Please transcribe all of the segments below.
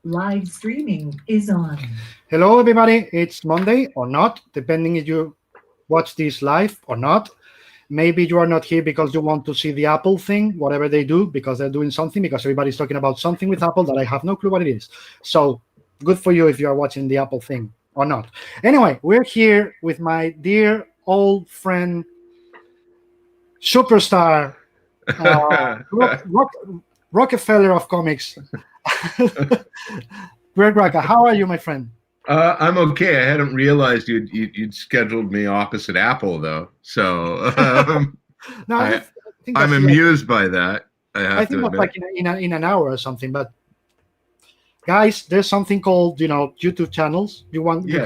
Live streaming is on. Hello, everybody. It's Monday or not, depending if you watch this live or not. Maybe you are not here because you want to see the Apple thing, whatever they do, because they're doing something, because everybody's talking about something with Apple that I have no clue what it is. So good for you if you are watching the Apple thing or not. Anyway, we're here with my dear old friend, superstar, Rock, Rockefeller of comics, Greg Rucka. How are you, my friend? I'm okay. I hadn't realized you'd scheduled me opposite Apple though, so No, I I think I'm that's like, amused by that. I I have think to that's admit. like in an hour or something. But guys, there's something called YouTube channels. Yeah, You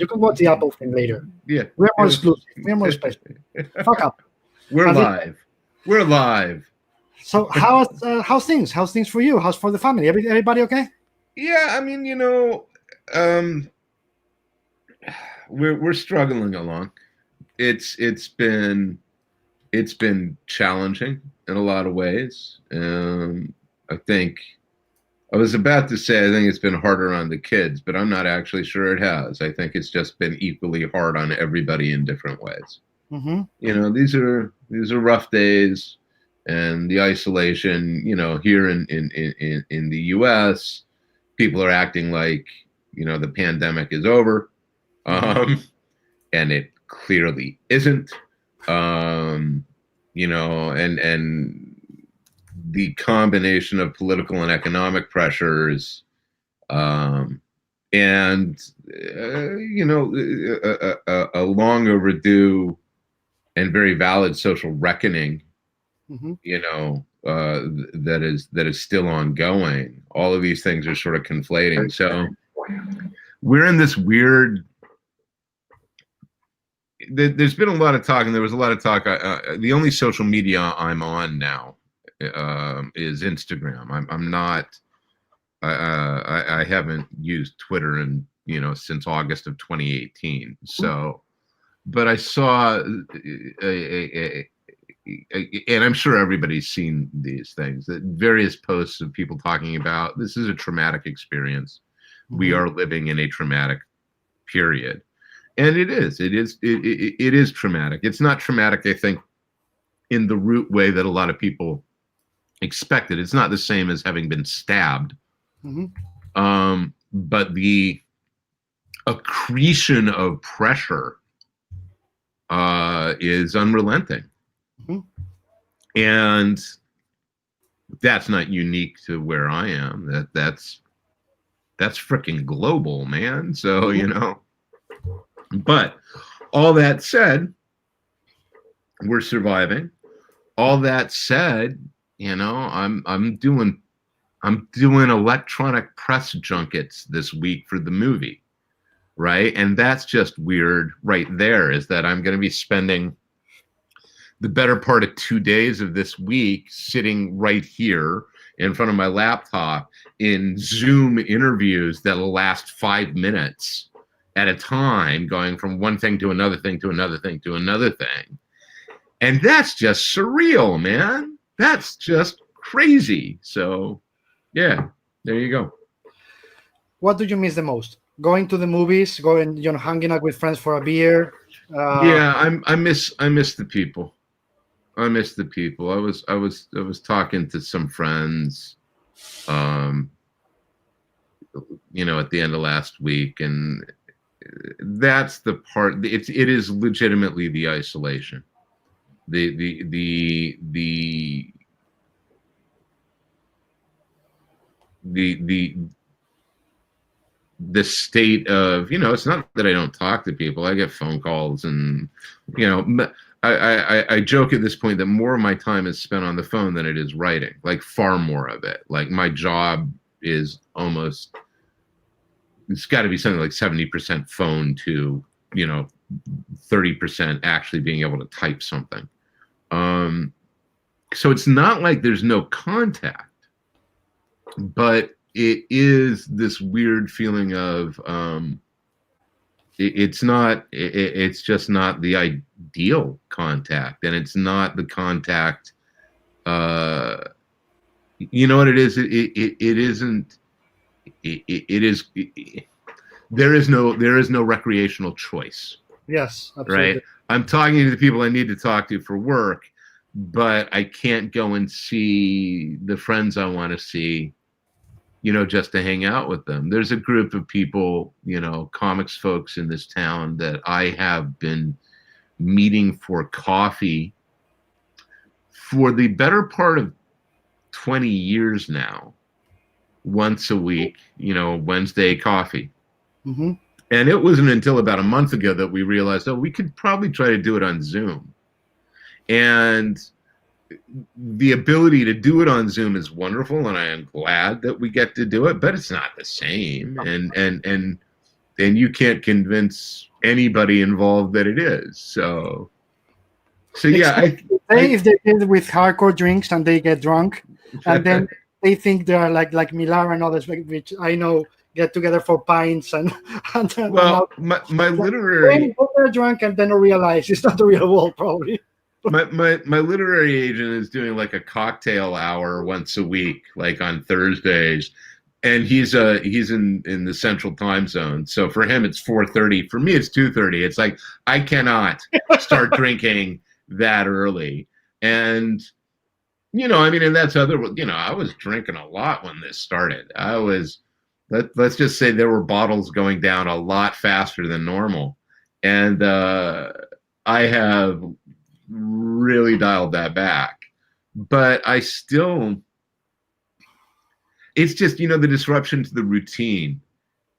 can watch the Apple thing later. yeah. We're more It was. exclusive. We're more special. Fuck up. We're At least- live. We're live. So how's things? How's things for you? How's for the family? Everybody okay? Yeah, I mean, um, we're struggling along. It's been challenging in a lot of ways. I think I was about to say I think it's been harder on the kids, but I'm not actually sure it has. I think it's just been equally hard on everybody in different ways. Mm-hmm. These are rough days, and the isolation. Here in the U.S., people are acting like the pandemic is over, and it clearly isn't. And the combination of political and economic pressures, and a long overdue and very valid social reckoning, Mm-hmm. that is still ongoing. All of these things are sort of conflating. So we're in this weird. There's been a lot of talk, and there was a lot of talk. The only social media I'm on now is Instagram. I'm not. I haven't used Twitter since August of 2018. So, but I saw and I'm sure everybody's seen these things, that various posts of people talking about this is a traumatic experience. We are living in a traumatic period. And it is traumatic. It's not traumatic, I think, in the root way that a lot of people expected. It's not the same as having been stabbed. But the accretion of pressure is unrelenting. And that's not unique to where I am. That's freaking global, man. So, But all that said, we're surviving. All that said, I'm doing electronic press junkets this week for the movie, right? And that's just weird right there, is that I'm going to be spending the better part of 2 days of this week sitting right here in front of my laptop in Zoom interviews that'll last 5 minutes at a time, going from one thing to another thing to another thing to another thing. And that's just surreal, man. That's just crazy. So, yeah, there you go. What do you miss the most? Going to the movies, hanging out with friends for a beer. Yeah, I miss the people. I miss the people. I was talking to some friends, at the end of last week, and that's the part. It is legitimately the isolation, the state of, it's not that I don't talk to people. I get phone calls, and I joke at this point that more of my time is spent on the phone than it is writing, like far more of it. Like my job is almost, it's got to be something like 70% phone to 30% actually being able to type something. So it's not like there's no contact, but it is this weird feeling of it's just not the ideal contact, and it's not the contact. You know what it is? It isn't. there is no recreational choice. Yes, absolutely. Right. I'm talking to the people I need to talk to for work, but I can't go and see the friends I want to see, just to hang out with them. There's a group of people, comics folks in this town that I have been meeting for coffee for the better part of 20 years now, once a week, Wednesday coffee. Mm-hmm. And it wasn't until about a month ago that we realized, we could probably try to do it on Zoom. And the ability to do it on Zoom is wonderful, and I am glad that we get to do it, but it's not the same. And you can't convince anybody involved that it is. So yeah. If they did with hardcore drinks and they get drunk, and then they think they are like Millar and others, which I know get together for pints and well, my literary they're drunk and then realize it's not the real world, probably. my literary agent is doing like a cocktail hour once a week, like on Thursdays, and he's in the Central Time Zone. So for him it's 4:30. For me it's 2:30. It's like I cannot start drinking that early. And and that's I was drinking a lot when this started. Let's just say there were bottles going down a lot faster than normal. And I have really dialed that back. But I still, it's just, the disruption to the routine.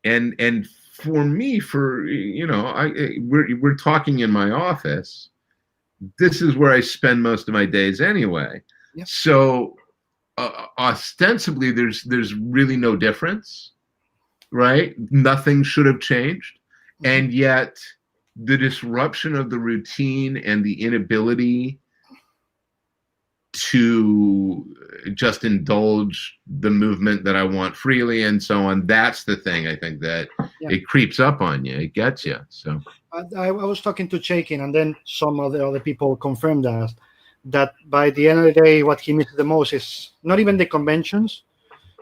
And for me, we're talking in my office. This is where I spend most of my days anyway. Yep. So ostensibly, there's really no difference. Right? Nothing should have changed. And yet the disruption of the routine and the inability to just indulge the movement that I want freely and so on, that's the thing I think that it creeps up on you. It gets you. So I was talking to Chaikin, and then some of the other people confirmed that by the end of the day, what he misses the most is not even the conventions.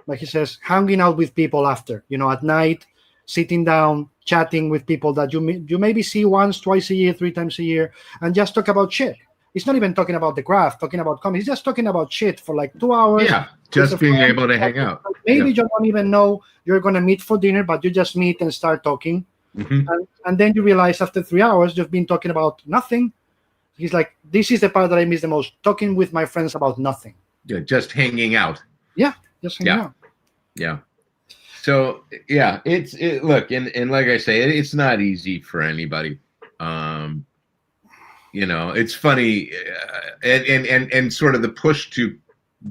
Like he says, hanging out with people after, at night, sitting down, chatting with people that you maybe see once, twice a year, 3 times a year, and just talk about shit. It's not even talking about the craft, talking about comics. He's just talking about shit for like 2 hours. Yeah, just being able to hang out. Maybe you don't even know you're going to meet for dinner, but you just meet and start talking. Mm-hmm. And then you realize after 3 hours, you've been talking about nothing. He's like, this is the part that I miss the most, talking with my friends about nothing. Yeah, just hanging out. Yeah, just hanging out. Yeah. So yeah, look, and like I say, it's not easy for anybody. It's funny, and sort of the push to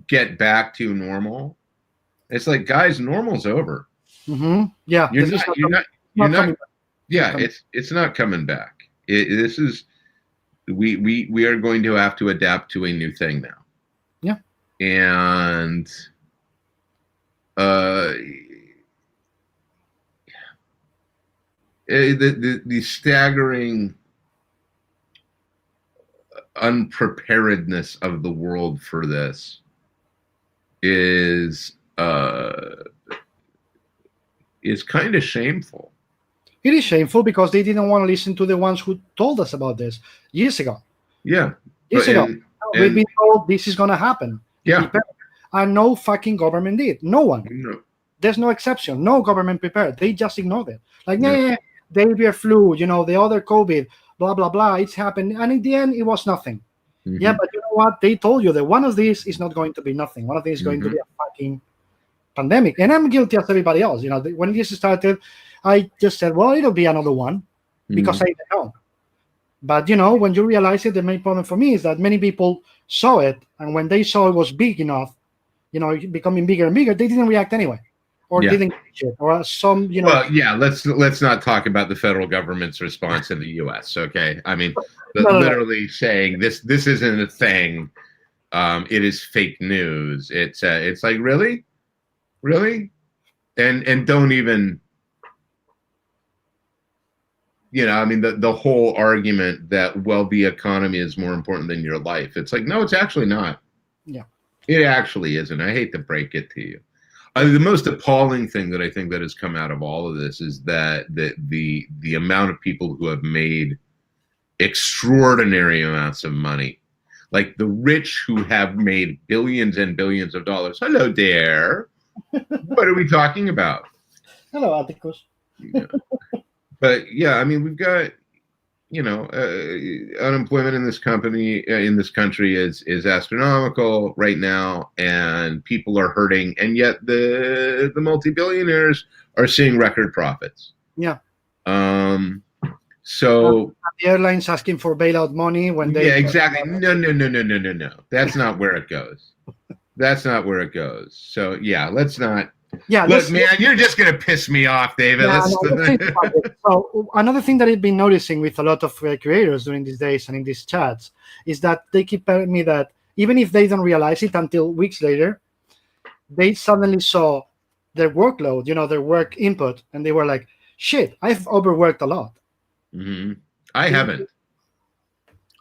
get back to normal. It's like, guys, normal's over. Mm-hmm. Yeah, you're not. Yeah, it's not coming back. This is we are going to have to adapt to a new thing now. Yeah, and. The staggering unpreparedness of the world for this is kind of shameful. It is shameful because they didn't want to listen to the ones who told us about this years ago. Yeah, years ago, we've been told this is going to happen. Yeah. And no fucking government did. No one. No. There's no exception. No government prepared. They just ignored it. Like, the avian flu, the other COVID, blah, blah, blah. It's happened. And in the end, it was nothing. Mm-hmm. Yeah, but you know what? They told you that one of these is not going to be nothing. One of these is going to be a fucking pandemic. And I'm guilty as everybody else. When this started, I just said, well, it'll be another one because I didn't know. But, when you realize it, the main problem for me is that many people saw it. And when they saw it was big enough, becoming bigger and bigger, they didn't react anyway, or didn't catch it, or some, Well, yeah, let's not talk about the federal government's response in the U.S. Okay, I mean, literally saying this isn't a thing. It is fake news. It's like really, and don't even. I mean, the whole argument that the economy is more important than your life. It's like, no, it's actually not. Yeah. It actually isn't. I hate to break it to you. The most appalling thing that I think that has come out of all of this is that the amount of people who have made extraordinary amounts of money, like the rich who have made billions and billions of dollars. Hello there. What are we talking about? Hello, Atticus. Yeah. But yeah, I mean, we've got, unemployment in this country is astronomical right now, and people are hurting, and yet the multi-billionaires are seeing record profits. Yeah. So the airlines asking for bailout money when they. Yeah, exactly. No. That's not where it goes. That's not where it goes. So yeah, let's not. Yeah, look, man, you're just gonna piss me off, David. Yeah, so another thing that I've been noticing with a lot of creators during these days and in these chats is that they keep telling me that even if they don't realize it until weeks later, they suddenly saw their workload, their work input, and they were like, "Shit, I've overworked a lot." Mm-hmm. I haven't.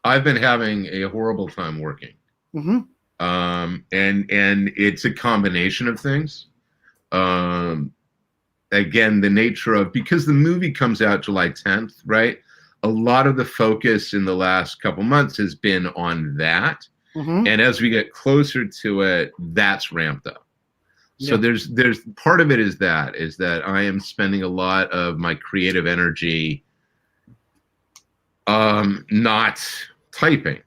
I've been having a horrible time working, and it's a combination of things. Again, the nature of, because the movie comes out July 10th, right? A lot of the focus in the last couple months has been on that. And as we get closer to it, that's ramped up. So there's part of it is that I am spending a lot of my creative energy not typing.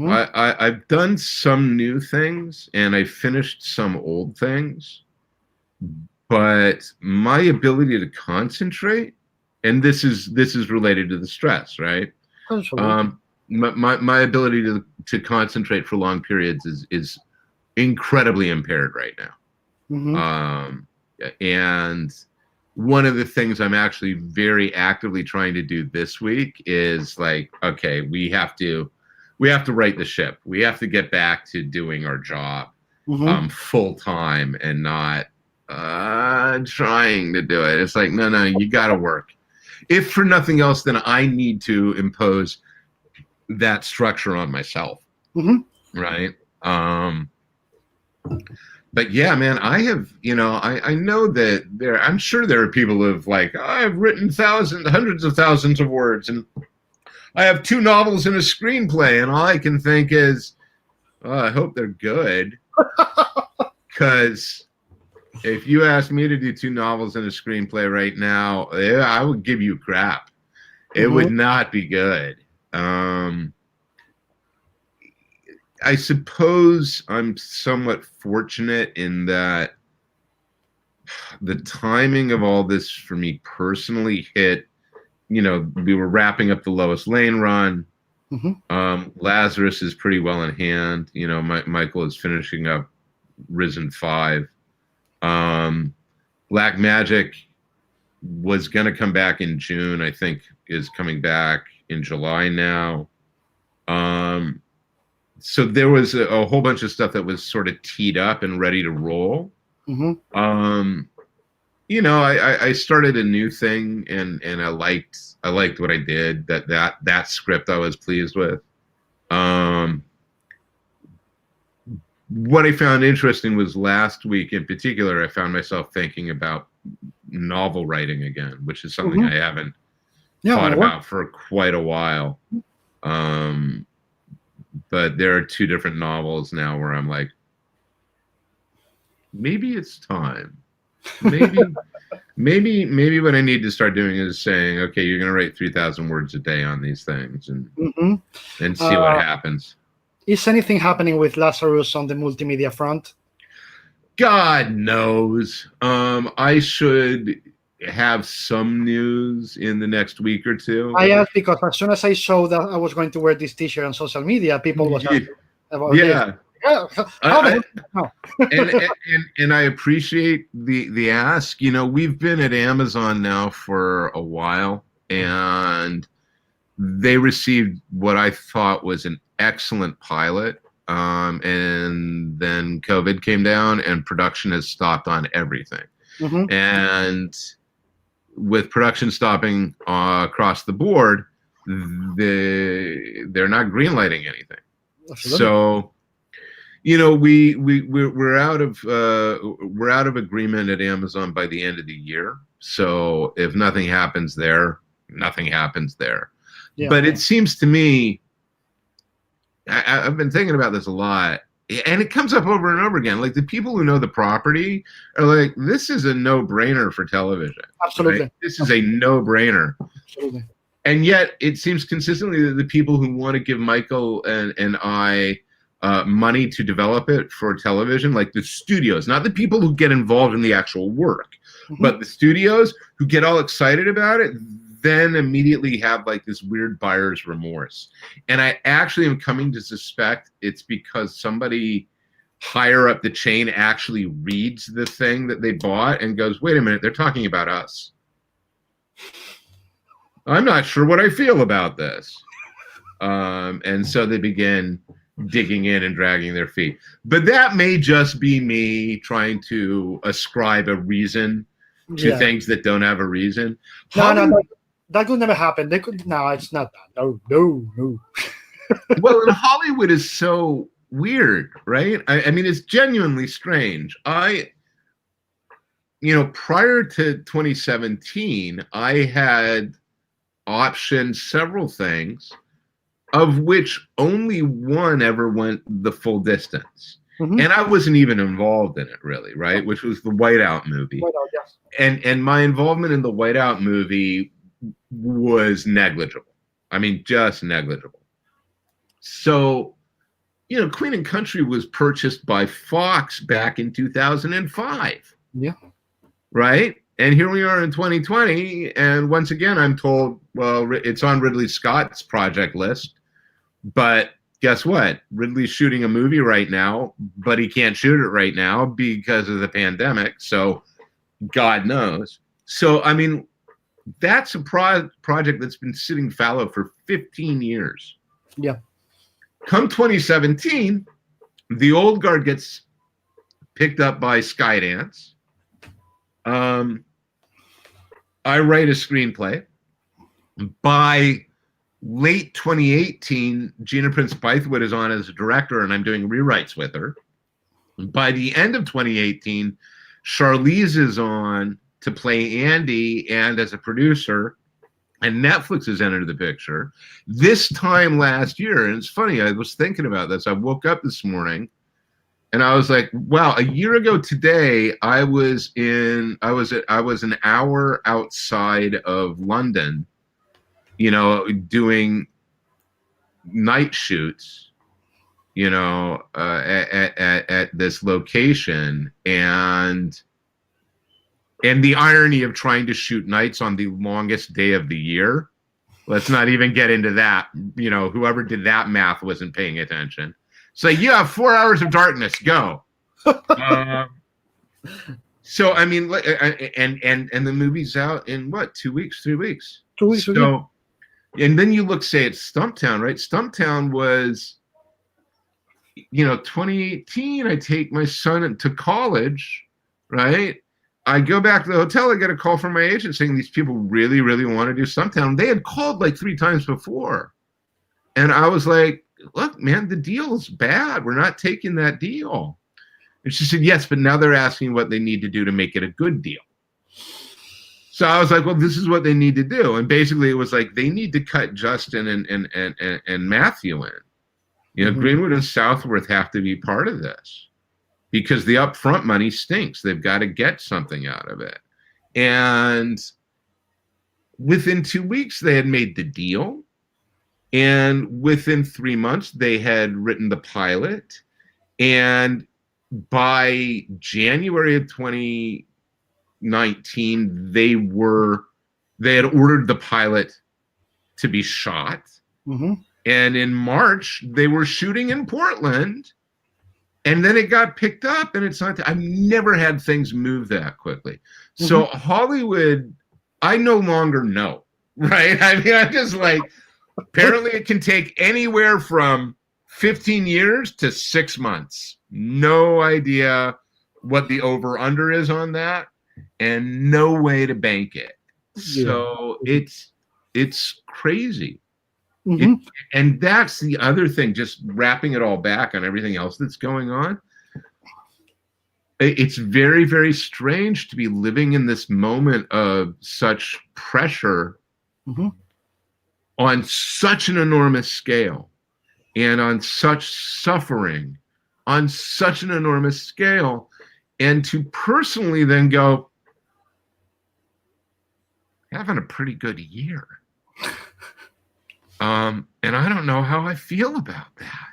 I've done some new things and I finished some old things. But my ability to concentrate, and this is related to the stress, right? My ability to concentrate for long periods is incredibly impaired right now. And one of the things I'm actually very actively trying to do this week is like, okay, we have to right the ship. We have to get back to doing our job full time and not trying to do it. It's like, no, you gotta work. If for nothing else, then I need to impose that structure on myself. Right. But yeah, man, I have, I know that I'm sure there are people who have like, I've written hundreds of thousands of words and I have 2 novels and a screenplay, and all I can think is, I hope they're good. Because if you asked me to do 2 novels and a screenplay right now, I would give you crap. It would not be good. I suppose I'm somewhat fortunate in that the timing of all this for me personally hit, we were wrapping up the Lois Lane run. Lazarus is pretty well in hand. Michael is finishing up Risen 5. Black Magic was going to come back in June, I think is coming back in July now. So there was a whole bunch of stuff that was sort of teed up and ready to roll. I started a new thing and I liked what I did. That script I was pleased with. What I found interesting was last week in particular, I found myself thinking about novel writing again, which is something I haven't thought about for quite a while. But there are 2 different novels now where I'm like, maybe it's time. Maybe what I need to start doing is saying, okay, you're going to write 3,000 words a day on these things and see what happens. Is anything happening with Lazarus on the multimedia front? God knows. I should have some news in the next week or 2. I asked because as soon as I showed that I was going to wear this T-shirt on social media, people was asking about this. And I appreciate the ask. We've been at Amazon now for a while, and they received what I thought was an excellent pilot, and then COVID came down and production has stopped on everything. And with production stopping across the board, they're not greenlighting anything. Absolutely. So you know, we're out of agreement at Amazon by the end of the year. So if nothing happens there, nothing happens there. Yeah. But it seems to me, I've been thinking about this a lot, and it comes up over and over again. Like, the people who know the property are like, this is a no-brainer for television. Absolutely. Right? This is a no-brainer. Absolutely. And yet it seems consistently that the people who want to give Michael and I money to develop it for television, like the studios, not the people who get involved in the actual work, but the studios who get all excited about it, then immediately have like this weird buyer's remorse. And I actually am coming to suspect it's because somebody higher up the chain actually reads the thing that they bought and goes, wait a minute, they're talking about us. I'm not sure what I feel about this. And so they begin digging in and dragging their feet. But that may just be me trying to ascribe a reason to things that don't have a reason. No, that could never happen. They could. No, it's not that. No. Well, and Hollywood is so weird, right? I mean, it's genuinely strange. Prior to 2017, I had optioned several things, of which only one ever went the full distance. And I wasn't even involved in it, really, right? Which was the Whiteout movie. Whiteout, yes. And my involvement in the Whiteout movie was negligible. I mean, just negligible. So, Queen and Country was purchased by Fox back in 2005. Yeah. Right? And here we are in 2020, and once again, I'm told, well, it's on Ridley Scott's project list, but guess what? Ridley's shooting a movie right now, but he can't shoot it right now because of the pandemic, so God knows. So, I mean, that's a project that's been sitting fallow for 15 years. Yeah. Come 2017, the old guard gets picked up by Skydance. I write a screenplay. By late 2018, Gina Prince Bythewood is on as a director, and I'm doing rewrites with her. By the end of 2018, Charlize is on to play Andy and as a producer, and Netflix has entered the picture. This time last year, and it's funny, I was thinking about this. I woke up this morning, and I was like, wow, a year ago today, I was an hour outside of London, doing night shoots, at this location. And the irony of trying to shoot nights on the longest day of the year. Let's not even get into that. Whoever did that math wasn't paying attention. So you have 4 hours of darkness. Go. So I mean, and the movie's out in what? 2 weeks, 3 weeks. 2 weeks. So, and then you look, say, at Stumptown, right? Stumptown was, 2018. I take my son to college, right? I go back to the hotel. I get a call from my agent saying these people really, really want to do Stumptown. They had called like 3 times before, and I was like, look, man, the deal is bad. We're not taking that deal. And she said, yes, but now they're asking what they need to do to make it a good deal. So I was like, well, this is what they need to do. And basically it was like, they need to cut Justin and Matthew in. Greenwood and Southworth have to be part of this because the upfront money stinks. They've got to get something out of it. And within 2 weeks, they had made the deal. And within 3 months, they had written the pilot. And by January of 2019, they had ordered the pilot to be shot. And in March, they were shooting in Portland. And then it got picked up. And it's not, I've never had things move that quickly. So Hollywood, I no longer know, right? I mean, I'm just like, apparently it can take anywhere from 15 years to 6 months. No idea what the over-under is on that, and no way to bank it. So it's crazy. Mhm. And that's the other thing, just wrapping it all back on everything else that's going on. It's very, very strange to be living in this moment of such pressure Mhm. on such an enormous scale and on such suffering on such an enormous scale, and to personally then go, having a pretty good year. And I don't know how I feel about that.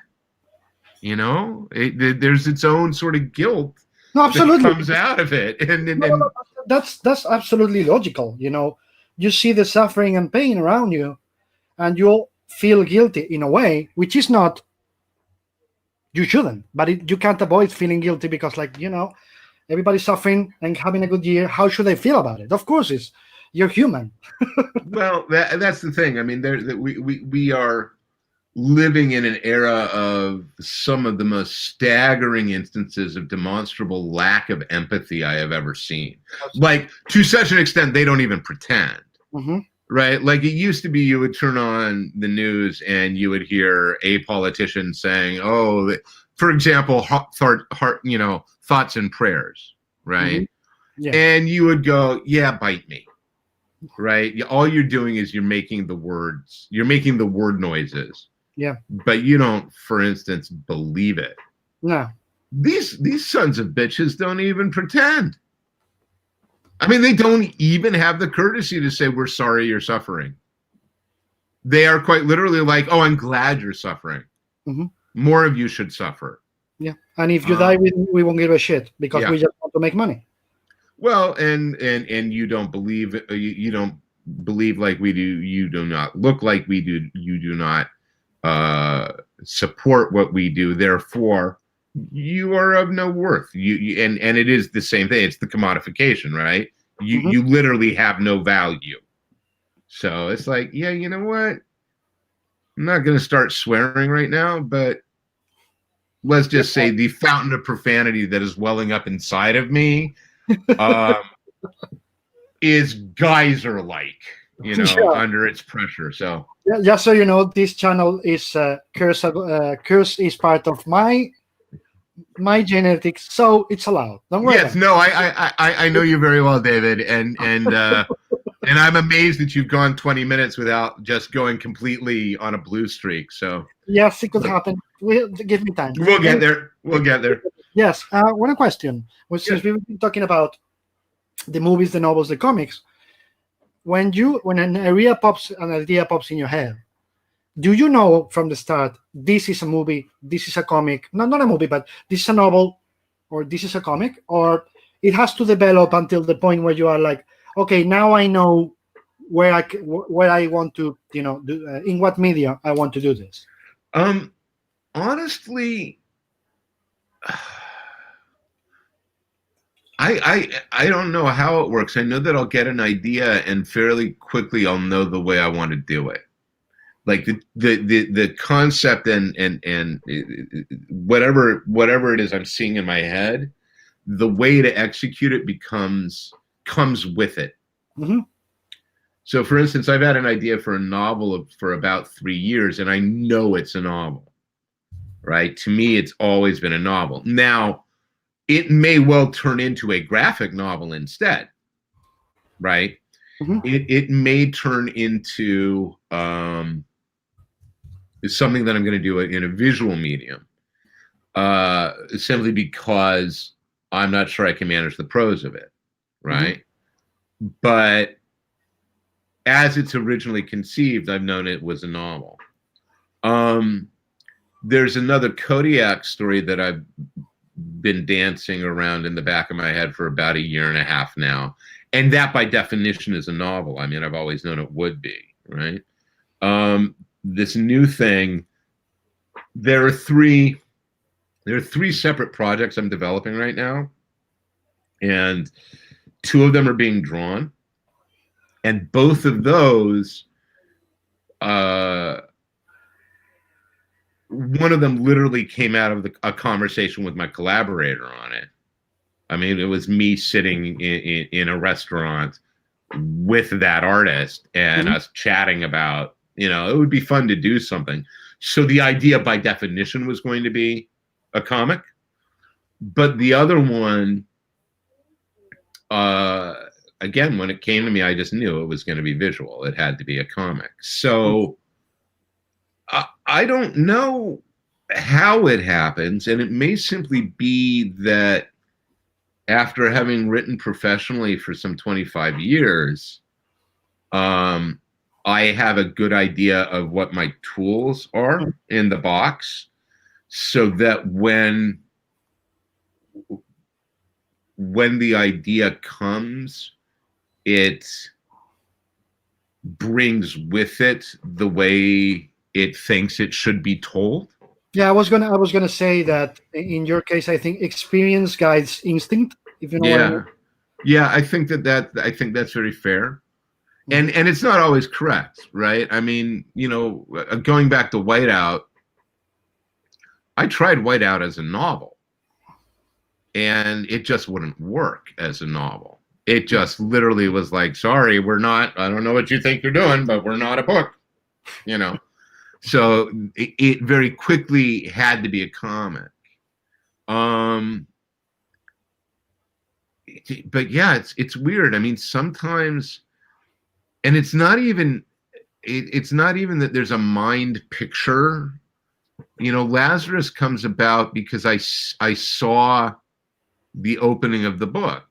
You know, there's its own sort of guilt that comes out of it. And that's absolutely logical. You know, you see the suffering and pain around you, and you'll feel guilty in a way, which is not, you shouldn't, but you can't avoid feeling guilty because, like, you know, everybody's suffering and having a good year. How should I feel about it? Of course, you're human. Well, that's the thing. I mean, we are living in an era of some of the most staggering instances of demonstrable lack of empathy I have ever seen. Like, to such an extent, they don't even pretend. Mm-hmm. Right? Like, it used to be you would turn on the news and you would hear a politician saying, oh, for example, you know, thoughts and prayers, right? Mm-hmm. Yeah. And you would go, yeah, bite me. Right? All you're doing is you're making the word noises. Yeah. But you don't, for instance, believe it. No. These sons of bitches don't even pretend. I mean, they don't even have the courtesy to say, we're sorry you're suffering. They are quite literally like, oh, I'm glad you're suffering. Mm-hmm. More of you should suffer. Yeah. And if you die, we won't give a shit because we just want to make money. Well, and you don't believe you don't believe like we do. You do not look like we do. You do not support what we do. Therefore, you are of no worth. And it is the same thing. It's the commodification, right? You literally have no value. So it's like, yeah, you know what? I'm not going to start swearing right now, but let's just say the fountain of profanity that is welling up inside of me is geyser-like, you know, under its pressure. So yeah, just so you know, this channel is curse is part of my genetics, so it's allowed. Don't worry. Yes, no, I know you very well, David, and I'm amazed that you've gone 20 minutes without just going completely on a blue streak. So yes, it could happen. Give me time. We'll get there. We'll get there. Yes. One question. Since we've been talking about the movies, the novels, the comics, when an idea pops in your head, do you know from the start this is a movie, this is a comic, not a movie, but this is a novel, or this is a comic, or it has to develop until the point where you are like, okay, now I know where I want to, you know, do, in what media I want to do this? Honestly, I don't know how it works. I know that I'll get an idea and fairly quickly I'll know the way I want to do it. Like the concept and whatever it is I'm seeing in my head, the way to execute it comes with it. Mm-hmm. So, for instance, I've had an idea for a novel for about 3 years, and I know it's a novel. Right? To me, it's always been a novel. Now, it may well turn into a graphic novel instead. Right? Mm-hmm. It may turn into something that I'm going to do in a visual medium, simply because I'm not sure I can manage the prose of it, right? Mm-hmm. But as it's originally conceived, I've known it was a novel. There's another Kodiak story that I've been dancing around in the back of my head for about 1.5 years now, and that by definition is a novel. I mean, I've always known it would be, right? This new thing, there are three separate projects I'm developing right now, and 2 of them are being drawn, and both of those, one of them literally came out of a conversation with my collaborator on it. I mean, it was me sitting in a restaurant with that artist and us chatting about It would be fun to do something. So the idea by definition was going to be a comic. But the other one, again, when it came to me, I just knew it was going to be visual. It had to be a comic. So I don't know how it happens, and it may simply be that after having written professionally for some 25 years, I have a good idea of what my tools are in the box, so that when the idea comes, it brings with it the way it thinks it should be told. Yeah, I was gonna say that in your case, I think experience guides instinct. If you know what I mean. Yeah, I think that's very fair, and it's not always correct, right? I mean, going back to Whiteout, I tried Whiteout as a novel, and it just wouldn't work as a novel. It just literally was like, sorry, we're not. I don't know what you think you're doing, but we're not a book, So it very quickly had to be a comic. But yeah, it's weird. I mean, sometimes, and it's not even that there's a mind picture. Lazarus comes about because I saw the opening of the book,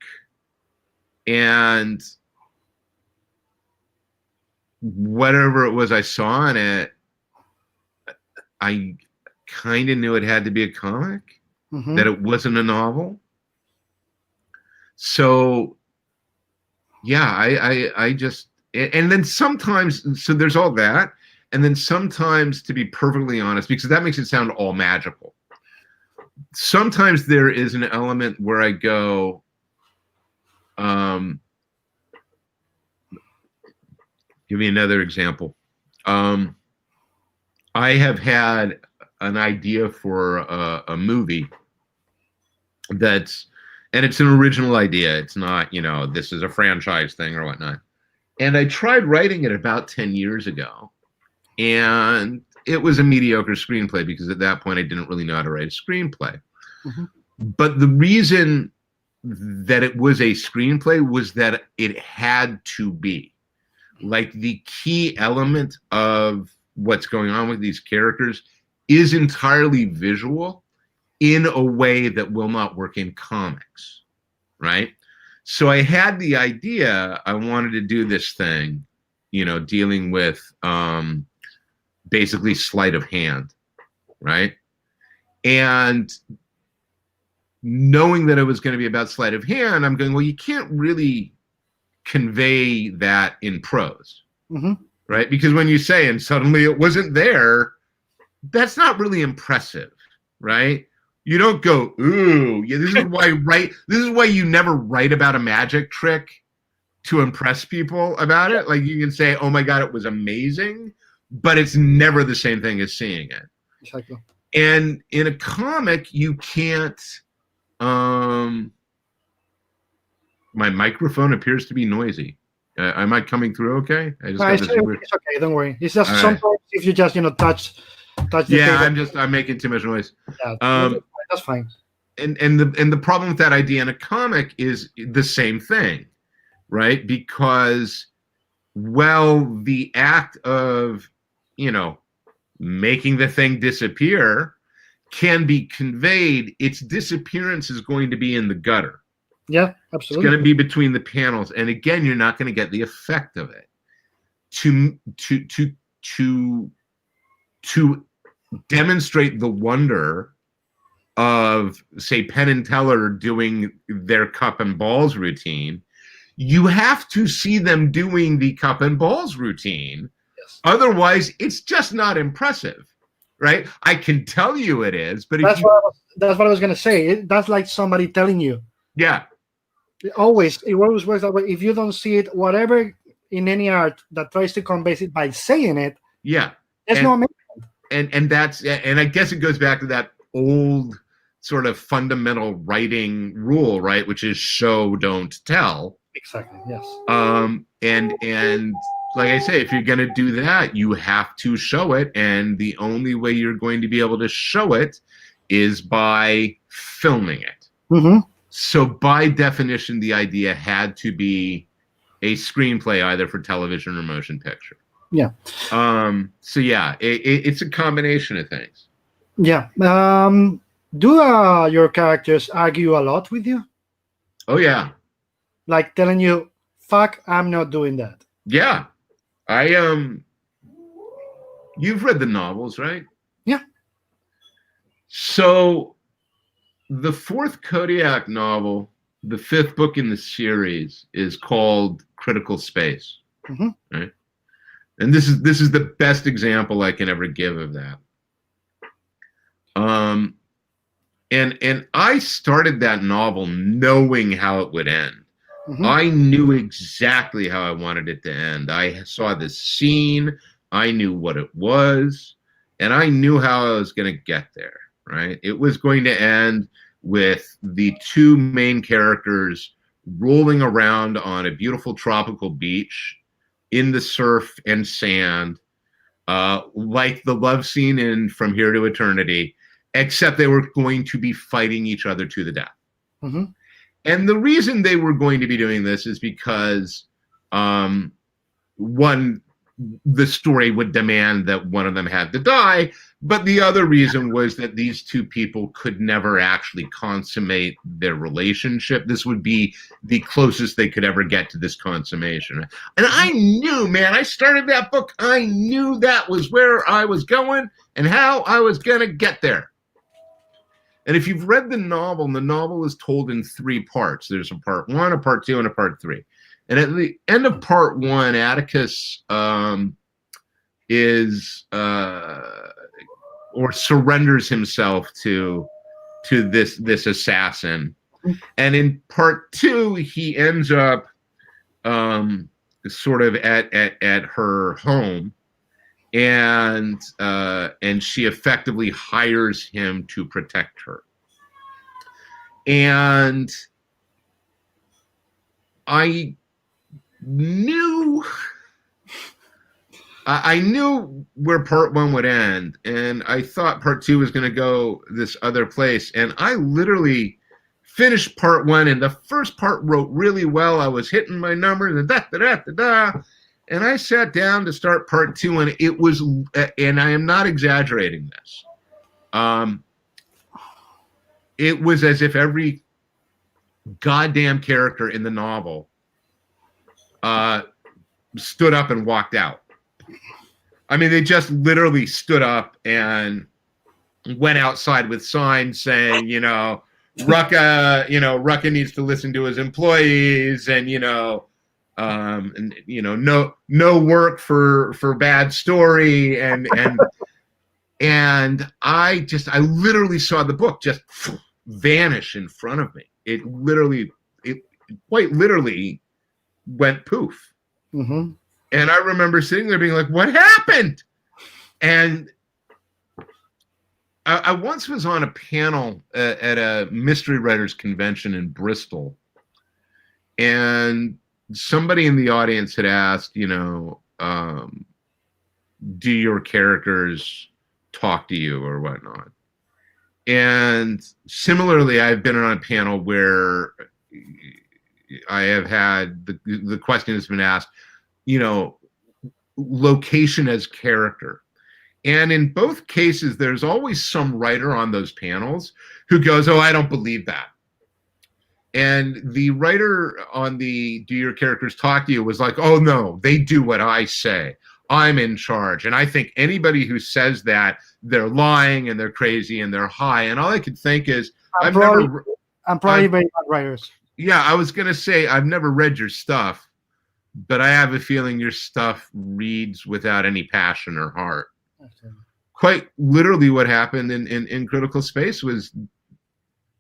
and whatever it was I saw in it, I kind of knew it had to be a comic, that it wasn't a novel. So, yeah, I just, and then sometimes, so there's all that, and then sometimes, to be perfectly honest, because that makes it sound all magical, sometimes there is an element where I go, give me another example. I have had an idea for a movie and it's an original idea. It's not, this is a franchise thing or whatnot. And I tried writing it about 10 years ago, and it was a mediocre screenplay because at that point I didn't really know how to write a screenplay. But the reason that it was a screenplay was that it had to be. Like, the key element of what's going on with these characters is entirely visual in a way that will not work in comics, right? So I had the idea, I wanted to do this thing, dealing with basically sleight of hand, right? And knowing that it was going to be about sleight of hand, I'm going, well, you can't really convey that in prose, right? Because when you say, and suddenly it wasn't there, that's not really impressive, right? You don't go, ooh, yeah, this is why you never write about a magic trick to impress people about it. Like, you can say, oh my God, it was amazing, but it's never the same thing as seeing it. Exactly. And in a comic, you can't, my microphone appears to be noisy. Am I coming through okay? It's okay, don't worry. It's just sometimes if you just, touch the table. I'm making too much noise. Yeah, that's fine. And the problem with that idea in a comic is the same thing, right? Because, well, the act of, making the thing disappear can be conveyed. Its disappearance is going to be in the gutter. Yeah, absolutely. It's going to be between the panels, and again, you're not going to get the effect of it. To demonstrate the wonder of, say, Penn and Teller doing their cup and balls routine, you have to see them doing the cup and balls routine. Yes. Otherwise, it's just not impressive, right? I can tell you it is, but that's what I was going to say. That's like somebody telling you. Yeah. It always works that way. If you don't see it, whatever in any art that tries to convey it by saying it, there's no amazement. And I guess it goes back to that old sort of fundamental writing rule, right? Which is show, don't tell. Exactly. Yes. And like I say, if you're going to do that, you have to show it. And the only way you're going to be able to show it is by filming it. Mm-hmm. So by definition, the idea had to be a screenplay, either for television or motion picture. Yeah. So yeah, it's a combination of things. Yeah. Do your characters argue a lot with you? Oh yeah. Like telling you, fuck, I'm not doing that. Yeah. You've read the novels, right? Yeah. So the fourth Kodiak novel, the fifth book in the series, is called Critical Space. Mm-hmm. Right? And this is the best example I can ever give of that. And I started that novel knowing how it would end. Mm-hmm. I knew exactly how I wanted it to end. I saw the scene, I knew what it was, and I knew how I was going to get there, right? It was going to end with the two main characters rolling around on a beautiful tropical beach in the surf and sand, like the love scene in From Here to Eternity, except they were going to be fighting each other to the death. Mm-hmm. And the reason they were going to be doing this is because, one, the story would demand that one of them had to die, but the other reason was that these two people could never actually consummate their relationship. This would be the closest they could ever get to this consummation. And I knew, man, I started that book, I knew that was where I was going and how I was going to get there. And if you've read the novel is told in three parts. There's a part one, a part two, and a part three. And at the end of part one, Atticus is or surrenders himself to this assassin. And in part two, he ends up sort of at her home, and she effectively hires him to protect her. And I knew where part one would end, and I thought part two was going to go this other place. And I literally finished part one, and the first part wrote really well. I was hitting my numbers, and and I sat down to start part two, and it was, and I am not exaggerating this, it was as if every goddamn character in the novel stood up and walked out. I mean, they just literally stood up and went outside with signs saying, Rucka needs to listen to his employees, and no work for bad story, and I literally saw the book just vanish in front of me. It quite literally went poof. Mm-hmm. And I remember sitting there being like, what happened? And I once was on a panel at a mystery writers convention in Bristol, and somebody in the audience had asked, do your characters talk to you or whatnot? And similarly, I've been on a panel where I have had the question has been asked, location as character. And in both cases, there's always some writer on those panels who goes, oh, I don't believe that. And the writer on the Do Your Characters Talk to You was like, oh, no, they do what I say. I'm in charge. And I think anybody who says that, they're lying and they're crazy and they're high. And all I could think is, I'm probably very bad writers. Yeah, I was going to say, I've never read your stuff, but I have a feeling your stuff reads without any passion or heart. Okay. Quite literally what happened in Critical Space was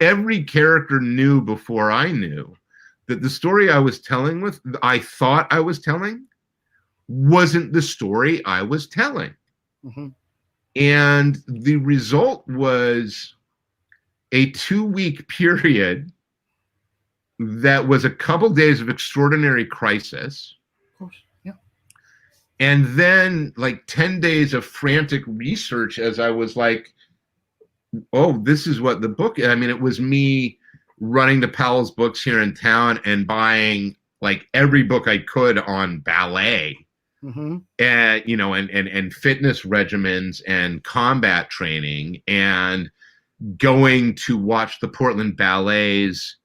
every character knew before I knew that the story I thought I was telling wasn't the story I was telling. Mm-hmm. And the result was a 2-week period that was a couple days of extraordinary crisis. Of course, yeah. And then like 10 days of frantic research as I was like, oh, this is what the book is. I mean, it was me running to Powell's Books here in town and buying like every book I could on ballet, and you know, and fitness regimens and combat training, and going to watch the Portland Ballet's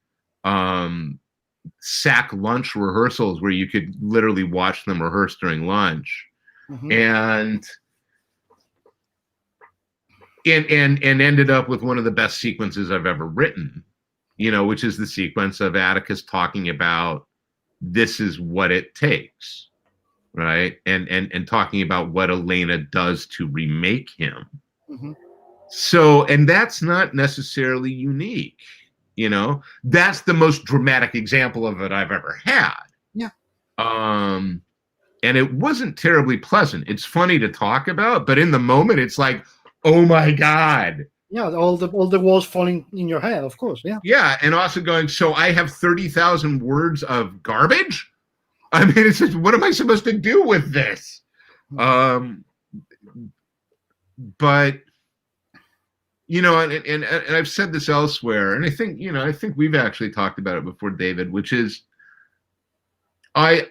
sack lunch rehearsals where you could literally watch them rehearse during lunch, and ended up with one of the best sequences I've ever written, you know, which is the sequence of Atticus talking about this is what it takes, right? And talking about what Elena does to remake him. So, and that's not necessarily unique, you know, that's the most dramatic example of it I've ever had. Yeah. And it wasn't terribly pleasant. It's funny to talk about, but in the moment it's like, oh my God. Yeah, all the walls falling in your head, of course. Yeah. Yeah, and also going, so I have 30,000 words of garbage? I mean, it's just, what am I supposed to do with this? But you know, and I've said this elsewhere, and I think, you know, I think we've actually talked about it before, David, which is I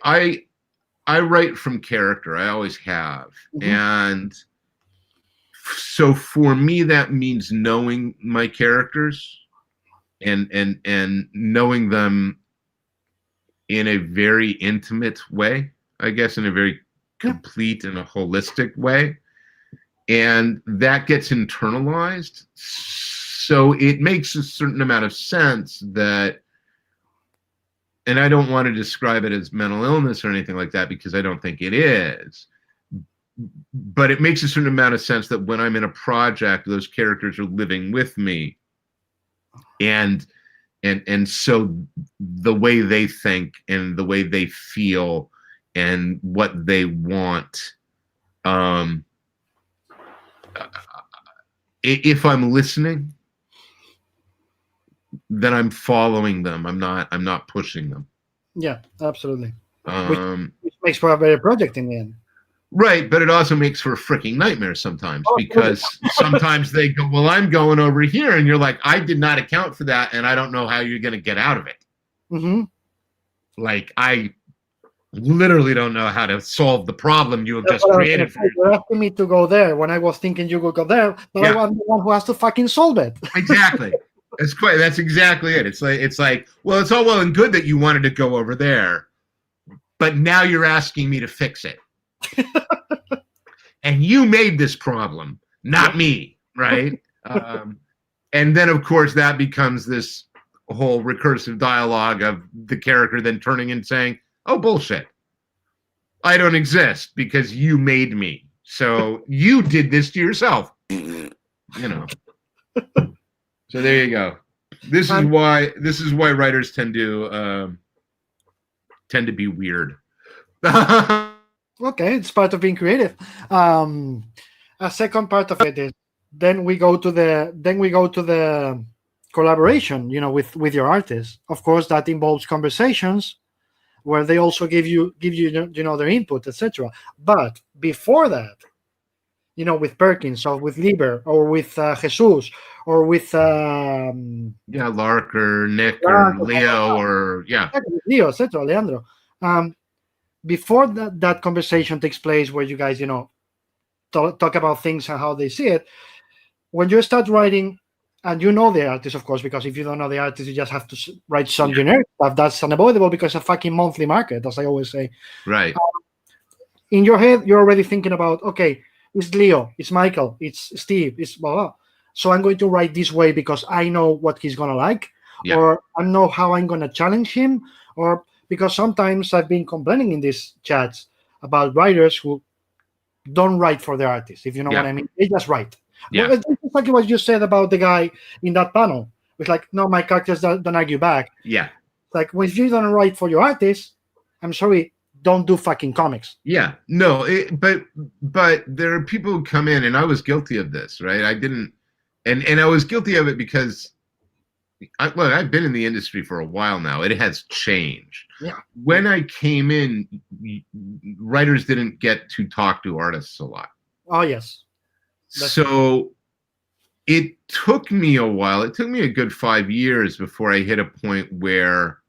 write from character. I always have. And so for me, that means knowing my characters and knowing them in a very intimate way, I guess, in a very complete and a holistic way. And that gets internalized. So it makes a certain amount of sense that, and I don't want to describe it as mental illness or anything like that, because I don't think it is. But it makes a certain amount of sense that when I'm in a project, those characters are living with me. And so the way they think and the way they feel and what they want, if I'm listening, then I'm following them. I'm not pushing them. Yeah, absolutely. Which makes for a better project in the end. Right, but it also makes for a freaking nightmare sometimes, because sometimes they go, well, I'm going over here, and you're like, I did not account for that, and I don't know how you're going to get out of it. Like, I literally don't know how to solve the problem you have just created. You're asking me to go there when I was thinking you would go there, but I was the one who has to fucking solve it. Exactly. That's exactly it. It's like, well, it's all well and good that you wanted to go over there, but now you're asking me to fix it. And you made this problem, not me, right? And then, of course, that becomes this whole recursive dialogue of the character then turning and saying, oh, bullshit. I don't exist because you made me. So you did this to yourself. You know. So there you go. This is why writers tend to be weird. Okay, it's part of being creative. A second part of it is then we go to the collaboration, you know, with your artist. Of course, that involves conversations where they also give you you know, their input, etc. But before that, you know, with Perkins or with Lieber or with Jesus or with Lark or Nick or Leo or Leo, etc. Leandro. Before that conversation takes place, where you guys, you know, talk about things and how they see it, when you start writing, and you know the artist, of course, because if you don't know the artist, you just have to write some generic stuff. That's unavoidable because it's a fucking monthly market, as I always say. Right. In your head, you're already thinking about, okay, it's Leo, it's Michael, it's Steve, it's blah, blah. So I'm going to write this way because I know what he's going to like, or I know how I'm going to challenge him, or because sometimes I've been complaining in these chats about writers who don't write for the artist, if you know what I mean. They just write. Yeah. Well, it's exactly what you said about the guy in that panel. It's like, no, my characters don't argue back. Yeah. Like, when you don't write for your artist, I'm sorry, don't do fucking comics. Yeah. No, but there are people who come in, and I was guilty of this, right? I didn't, and I was guilty of it because, look, I've been in the industry for a while now. It has changed. Yeah. When I came in, writers didn't get to talk to artists a lot. Oh, yes. So it took me a while. It took me a good 5 years before I hit a point where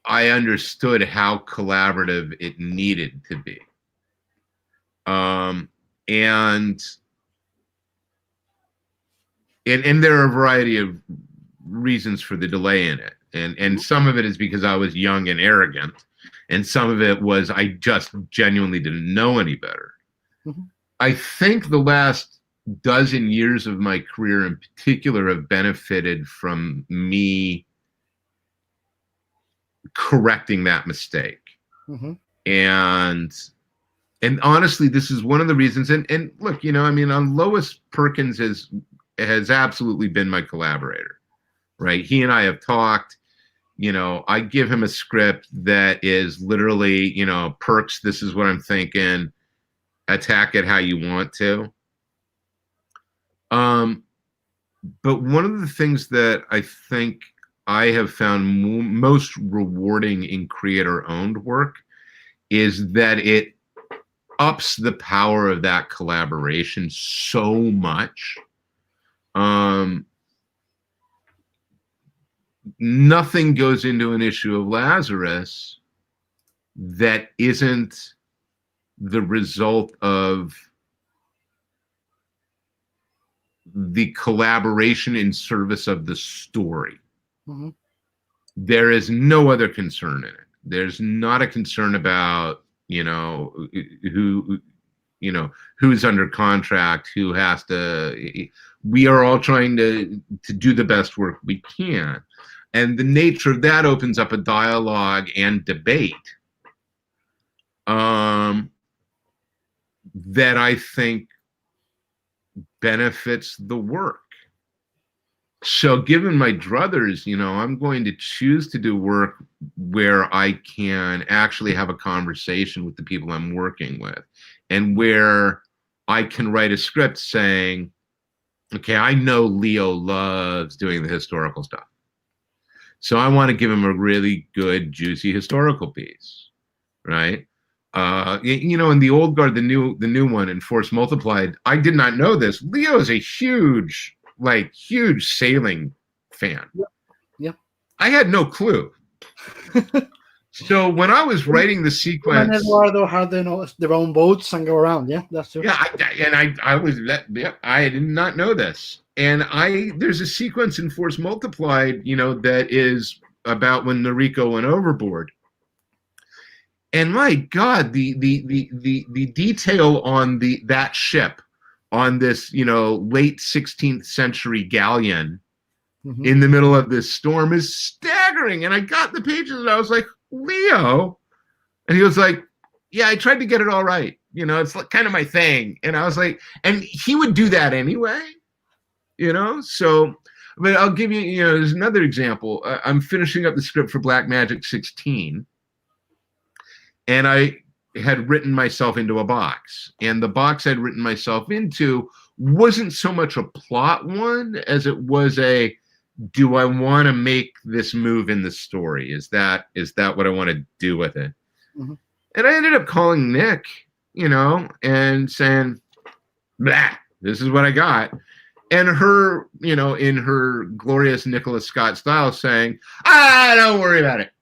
I understood how collaborative it needed to be. And there are a variety of reasons for the delay in it. And some of it is because I was young and arrogant. And some of it was I just genuinely didn't know any better. Mm-hmm. I think the last dozen years of my career in particular have benefited from me correcting that mistake. Mm-hmm. And honestly, this is one of the reasons. And look, I mean, Lois Perkins has absolutely been my collaborator, right? He and I have talked. I give him a script that is literally, Perks, this is what I'm thinking. Attack it how you want to. But one of the things that I think I have found most rewarding in creator-owned work is that it ups the power of that collaboration so much. Nothing goes into an issue of Lazarus that isn't the result of the collaboration in service of the story. Mm-hmm. There is no other concern in it. There's not a concern about, who's under contract, who has to. We are all trying to do the best work we can. And the nature of that opens up a dialogue and debate that I think benefits the work. So given my druthers, I'm going to choose to do work where I can actually have a conversation with the people I'm working with, and where I can write a script saying, okay, I know Leo loves doing the historical stuff. So I want to give him a really good, juicy historical piece, right? In the old guard, the new one in Force Multiplied, I did not know this. Leo is a huge sailing fan. Yep. I had no clue. So when I was writing the sequence, and Eduardo had their own boats and go around. Yeah, that's true. Yeah, I did not know this. And there's a sequence in Force Multiplied, that is about when Noriko went overboard. And my God, the detail on that ship, on this, late 16th century galleon Mm-hmm. in the middle of this storm is staggering. And I got the pages and I was like, Leo. And he was like, yeah, I tried to get it all right. It's kind of my thing. And I was like, and he would do that anyway, so, but I'll give you, there's another example. I'm finishing up the script for Black Magic 16. And I had written myself into a box. And the box I'd written myself into wasn't so much a plot one as it was do I want to make this move in the story? Is that what I want to do with it? Mm-hmm. And I ended up calling Nick, and saying, blah, this is what I got. And her, in her glorious Nicholas Scott style saying, don't worry about it.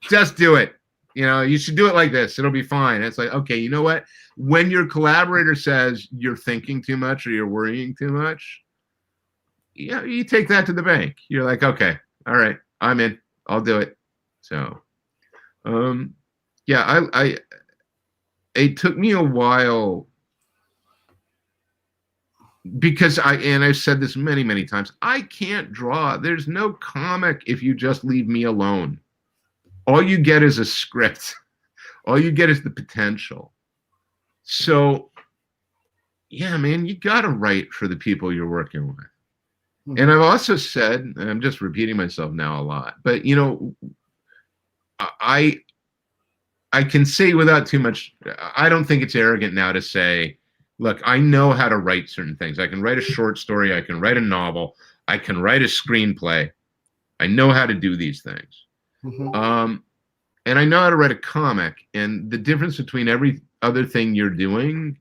Just do it. You should do it like this. It'll be fine. And it's like, okay, you know what? When your collaborator says you're thinking too much or you're worrying too much, you take that to the bank. You're like, okay, all right, I'm in. I'll do it. So, it took me a while because I've said this many, many times, I can't draw. There's no comic if you just leave me alone. All you get is a script. All you get is the potential. So, yeah, man, you got to write for the people you're working with. Mm-hmm. And I've also said, and I'm just repeating myself now a lot, but, I can say without too much, I don't think it's arrogant now to say, look, I know how to write certain things. I can write a short story. I can write a novel. I can write a screenplay. I know how to do these things. Mhm. And I know how to write a comic. And the difference between every other thing you're doing,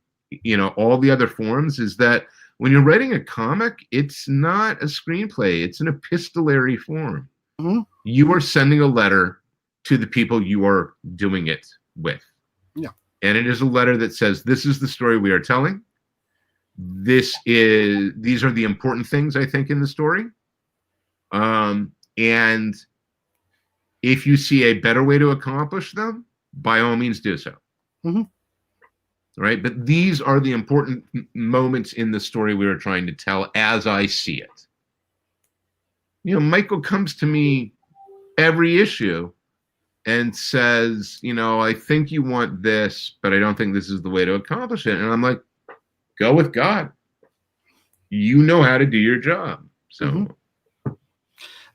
all the other forms, is that when you're writing a comic, it's not a screenplay. It's an epistolary form. Mhm. You are sending a letter to the people you are doing it with. Yeah. And it is a letter that says, this is the story we are telling. These are the important things, I think, in the story. And if you see a better way to accomplish them, by all means do so. Mhm. Right? But these are the important moments in the story we are trying to tell as I see it. Michael comes to me every issue and says, I think you want this, but I don't think this is the way to accomplish it. And I'm like, go with God. You know how to do your job. So,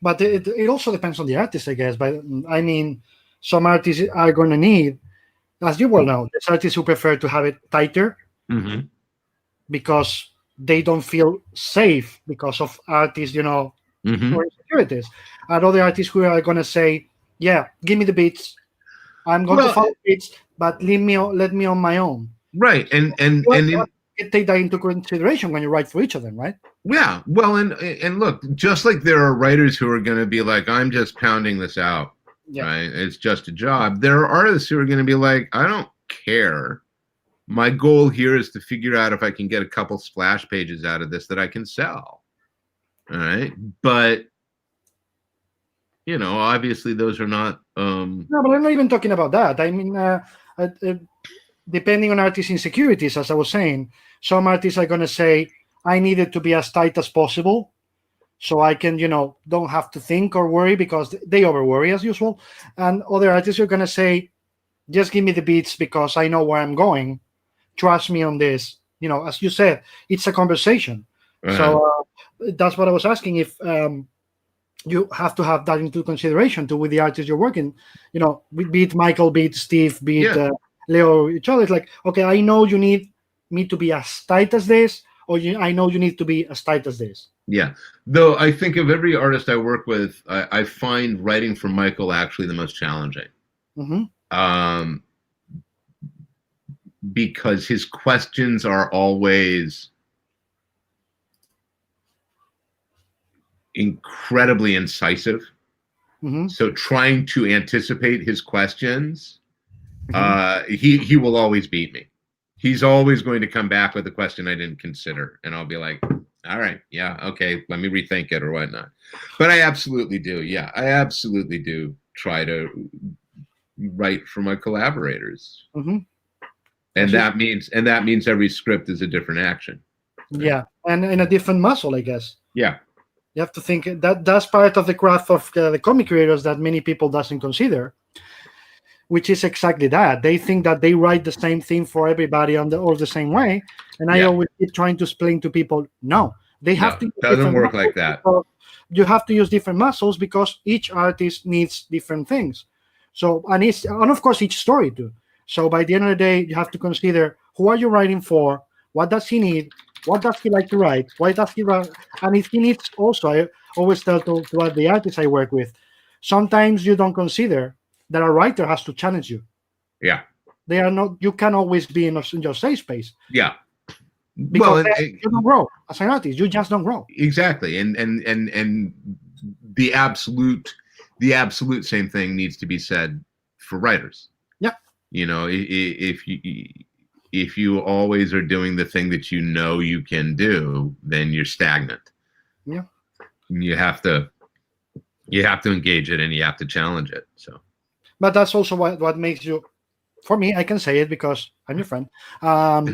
But it also depends on the artist, I guess. But I mean, some artists are going to need, as you well know, there's artists who prefer to have it tighter because they don't feel safe because of artists, or insecurities. And other artists who are going to say, yeah, give me the beats. I'm going to follow beats, but let me on my own. Right. And you take that into consideration when you write for each of them, right? Yeah. Well, and look, just like there are writers who are going to be like, I'm just pounding this out, right? It's just a job. There are artists who are going to be like, I don't care. My goal here is to figure out if I can get a couple splash pages out of this that I can sell. All right. But, obviously those are not. No, but I'm not even talking about that. I mean, depending on artists' insecurities, as I was saying, some artists are going to say, I need it to be as tight as possible so I can, don't have to think or worry because they over worry as usual. And other artists are going to say, just give me the beats because I know where I'm going. Trust me on this. As you said, it's a conversation. So that's what I was asking, if you have to have that into consideration too with the artists you're working, be it Michael, be it Steve, be it Leo, each other. It's like, okay, I know you need me to be as tight as this, or I know you need to be as tight as this. Yeah. Though I think of every artist I work with, I find writing for Michael actually the most challenging. Because his questions are always incredibly incisive. So trying to anticipate his questions, he will always beat me. He's always going to come back with a question I didn't consider. And I'll be like, all right, yeah, okay, let me rethink it or whatnot. But I absolutely do. Yeah, I absolutely do try to write for my collaborators. And that means every script is a different action. Right? Yeah, and in a different muscle, I guess. Yeah. You have to think that's part of the craft of the comic creators that many people doesn't consider, which is exactly that. They think that they write the same thing for everybody all the same way. And I always keep trying to explain to people, no, they have to. It doesn't work like that. You have to use different muscles because each artist needs different things. So, and of course, each story too. So by the end of the day, you have to consider, who are you writing for? What does he need? What does he like to write? Why does he write? And if he needs also, I always tell to the artists I work with, sometimes you don't consider that a writer has to challenge you. Yeah. They are not, you can always be in your safe space. Yeah. Because you don't grow as an artist. You just don't grow. Exactly. And the absolute same thing needs to be said for writers. Yeah. If you always are doing the thing that you can do, then you're stagnant. Yeah. You have to engage it and you have to challenge it. So. But that's also what makes you, for me, I can say it because I'm your friend, an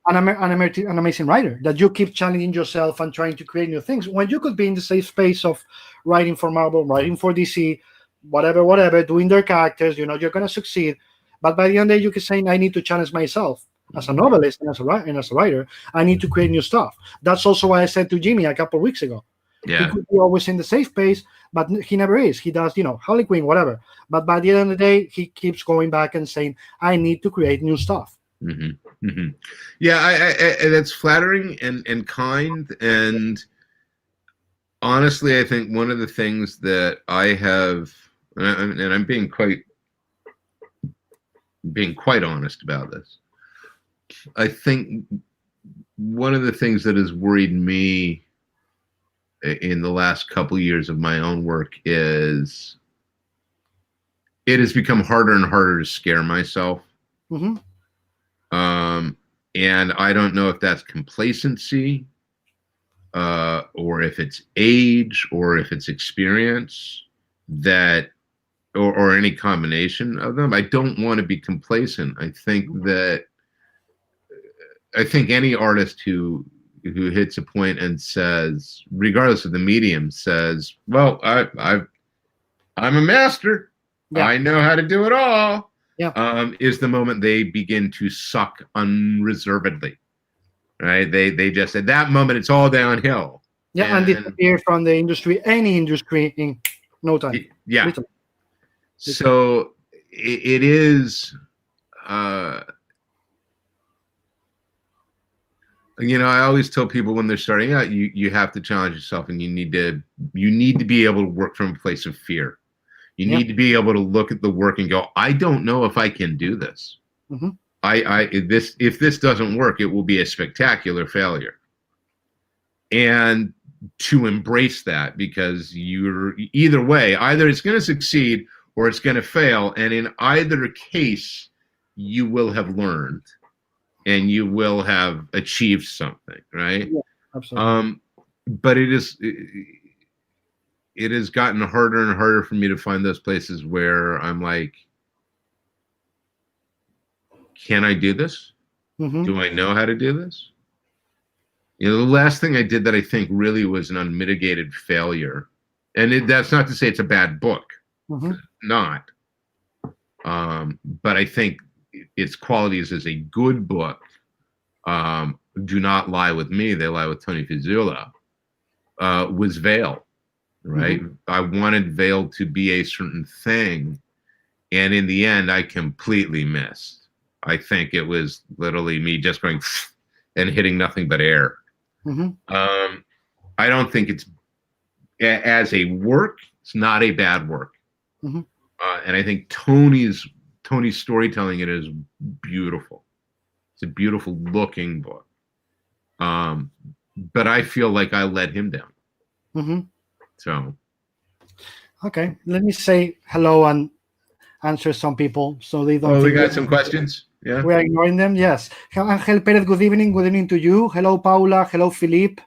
amazing writer, that you keep challenging yourself and trying to create new things when you could be in the safe space of writing for Marvel, writing for DC, whatever, doing their characters, you're going to succeed. But by the end of the day, you can say, I need to challenge myself as a novelist and as a writer. I need to create new stuff. That's also why I said to Jimmy a couple of weeks ago. Yeah. He could be always in the safe space, but he never is. He does, Harley Quinn, whatever. But by the end of the day, he keeps going back and saying, I need to create new stuff. Yeah, that's flattering and kind. And honestly, I think one of the things that I have, and I'm being quite honest about this. I think one of the things that has worried me in the last couple years of my own work is it has become harder and harder to scare myself. Mm-hmm. And I don't know if that's complacency, or if it's age, or if it's experience, that, or any combination of them. I don't want to be complacent. I think any artist who hits a point and says, regardless of the medium, says, "Well, I'm a master. Yeah. I know how to do it all." Yeah. Is the moment they begin to suck unreservedly, right? They just at that moment it's all downhill. Yeah, and disappear from the industry, any industry, in no time. Yeah. Literally. So it is. I always tell people when they're starting out, you have to challenge yourself, and you need to be able to work from a place of fear. You need to be able to look at the work and go, I don't know if I can do this. Mm-hmm. If this doesn't work, it will be a spectacular failure. And to embrace that, because you're either way, either it's going to succeed or it's going to fail. And in either case, you will have learned and you will have achieved something, right? Yeah, absolutely. But it has gotten harder and harder for me to find those places where I'm like, can I do this? Mm-hmm. Do I know how to do this? The last thing I did that I think really was an unmitigated failure, and that's not to say it's a bad book, Mm-hmm. not. But I think its qualities as a good book do not lie with me; they lie with Tony Fuzula. Was Veil, right? Mm-hmm. I wanted Veil to be a certain thing, and in the end, I completely missed. I think it was literally me just going and hitting nothing but air. Mm-hmm. I don't think it's, as a work, it's not a bad work. Mm-hmm. And I think Tony's storytelling it is beautiful. It's a beautiful looking book. But I feel like I let him down. Mm-hmm. So. Okay, let me say hello and answer some people so they don't. Oh, we got some questions. Yeah, we are ignoring them. Yes. Angel Perez, good evening. Good evening to you. Hello, Paula. Hello, Felipe.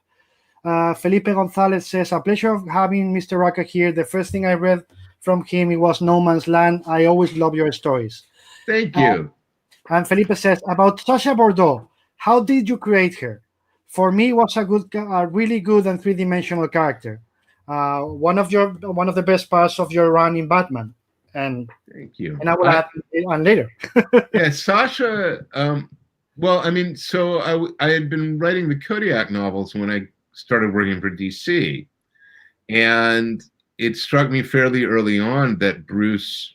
Felipe Gonzalez says, a pleasure of having Mr. Rucka here. The first thing I read from him, it was No Man's Land. I always love your stories. Thank you. And Felipe says, about Sasha Bordeaux, how did you create her? For me, it was a really good and three-dimensional character. One of the best parts of your run in Batman. And thank you. And I will add on later. Yeah, Sasha. Well, I mean, so I had been writing the Kodiak novels when I started working for DC, and it struck me fairly early on that Bruce.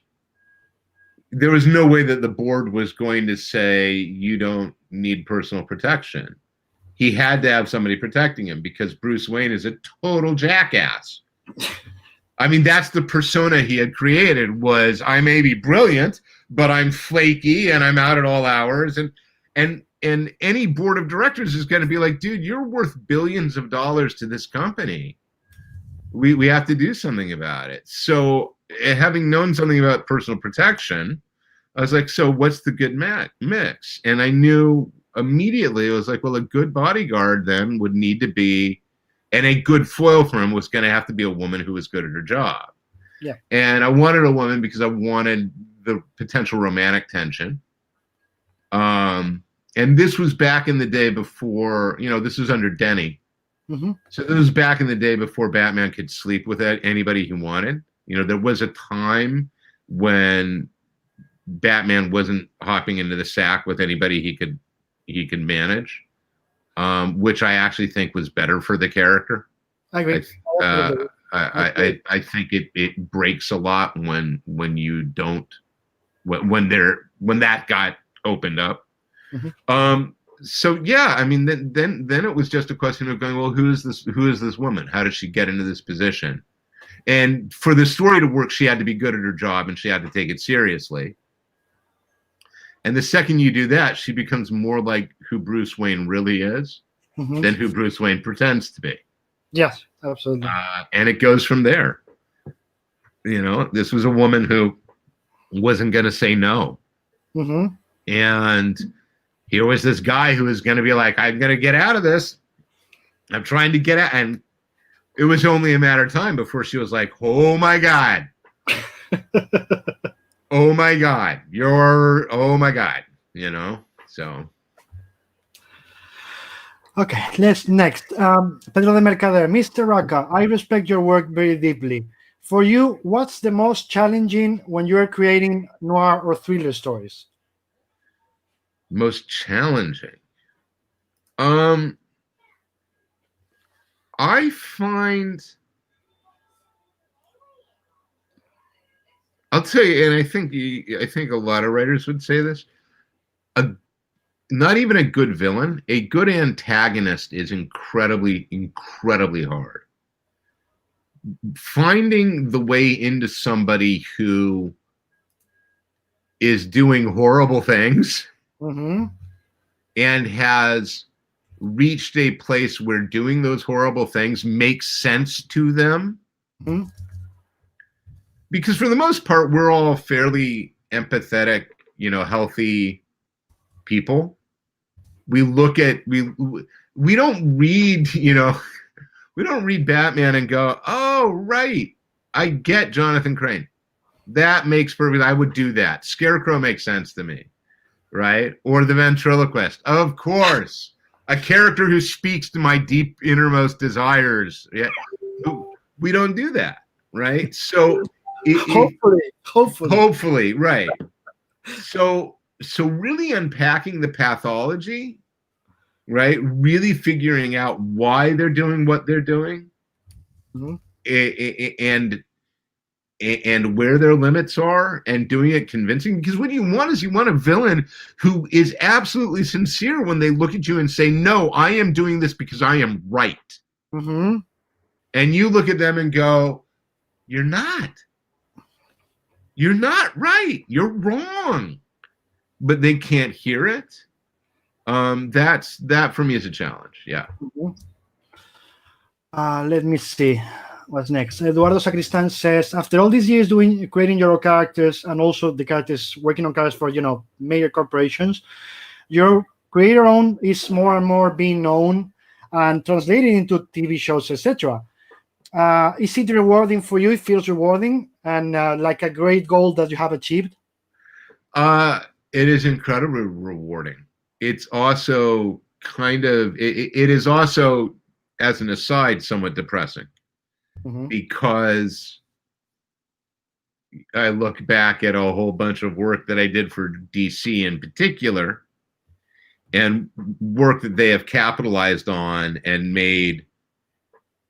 There was no way that the board was going to say you don't need personal protection. He had to have somebody protecting him because Bruce Wayne is a total jackass. I mean, that's the persona he had created, was I may be brilliant, but I'm flaky and I'm out at all hours. And any board of directors is going to be like, dude, you're worth billions of dollars to this company. We have to do something about it. So having known something about personal protection, I was like, so what's the good mix? And I knew immediately, it was like, well, a good bodyguard then would need to be, and a good foil for him was going to have to be a woman who was good at her job. Yeah. And I wanted a woman because I wanted the potential romantic tension. And this was back in the day before, this was under Denny. Mm-hmm. So this was back in the day before Batman could sleep with anybody he wanted. There was a time when Batman wasn't hopping into the sack with anybody he could manage. Which I actually think was better for the character. I agree. I think it breaks a lot when you don't when that got opened up. Mm-hmm. So yeah, I mean, then it was just a question of going, well, who is this woman? How does she get into this position? And for the story to work, she had to be good at her job and she had to take it seriously. And the second you do that, she becomes more like who Bruce Wayne really is than who Bruce Wayne pretends to be. Yes, absolutely. And it goes from there. You know, this was a woman who wasn't going to say no. And here was this guy who was going to be like, I'm going to get out of this. I'm trying to get out. And it was only a matter of time before she was like, oh my God. Oh my God. Oh my God. You know, so. Okay, let's next. Pedro de Mercader, Mr. Rucka, I respect your work very deeply. For you, what's the most challenging when you are creating noir or thriller stories? Most challenging. I find, I'll tell you, and I think a lot of writers would say this. Not even a good villain, a good antagonist is incredibly, incredibly hard. Finding the way into somebody who is doing horrible things and has reached a place where doing those horrible things makes sense to them. Because for the most part, we're all fairly empathetic, you know, healthy people. We look at, we don't read, you know, we don't read Batman and go, oh, right, I get Jonathan Crane. That makes perfect, I would do that. Scarecrow makes sense to me, right? Or the ventriloquist. Of course. A character who speaks to my deep innermost desires. Yeah. We don't do that, right? So hopefully, right. So really unpacking the pathology, right? Really figuring out why they're doing what they're doing, and where their limits are, and doing it convincing. Because what you want is, you want a villain who is absolutely sincere when they look at you and say, no, I am doing this because I am right. And you look at them and go, you're not right. You're wrong. But they can't hear it. That for me is a challenge. Yeah. Let me see what's next. Eduardo Sacristan says, after all these years creating your own characters and also the characters working on characters for, you know, major corporations, your creator own is more and more being known and translated into TV shows, etc. Is it rewarding for you? It feels rewarding and like a great goal that you have achieved? It is incredibly rewarding. It's also kind of, it is also, as an aside, somewhat depressing. Because I look back at a whole bunch of work that I did for DC in particular, and work that they have capitalized on and made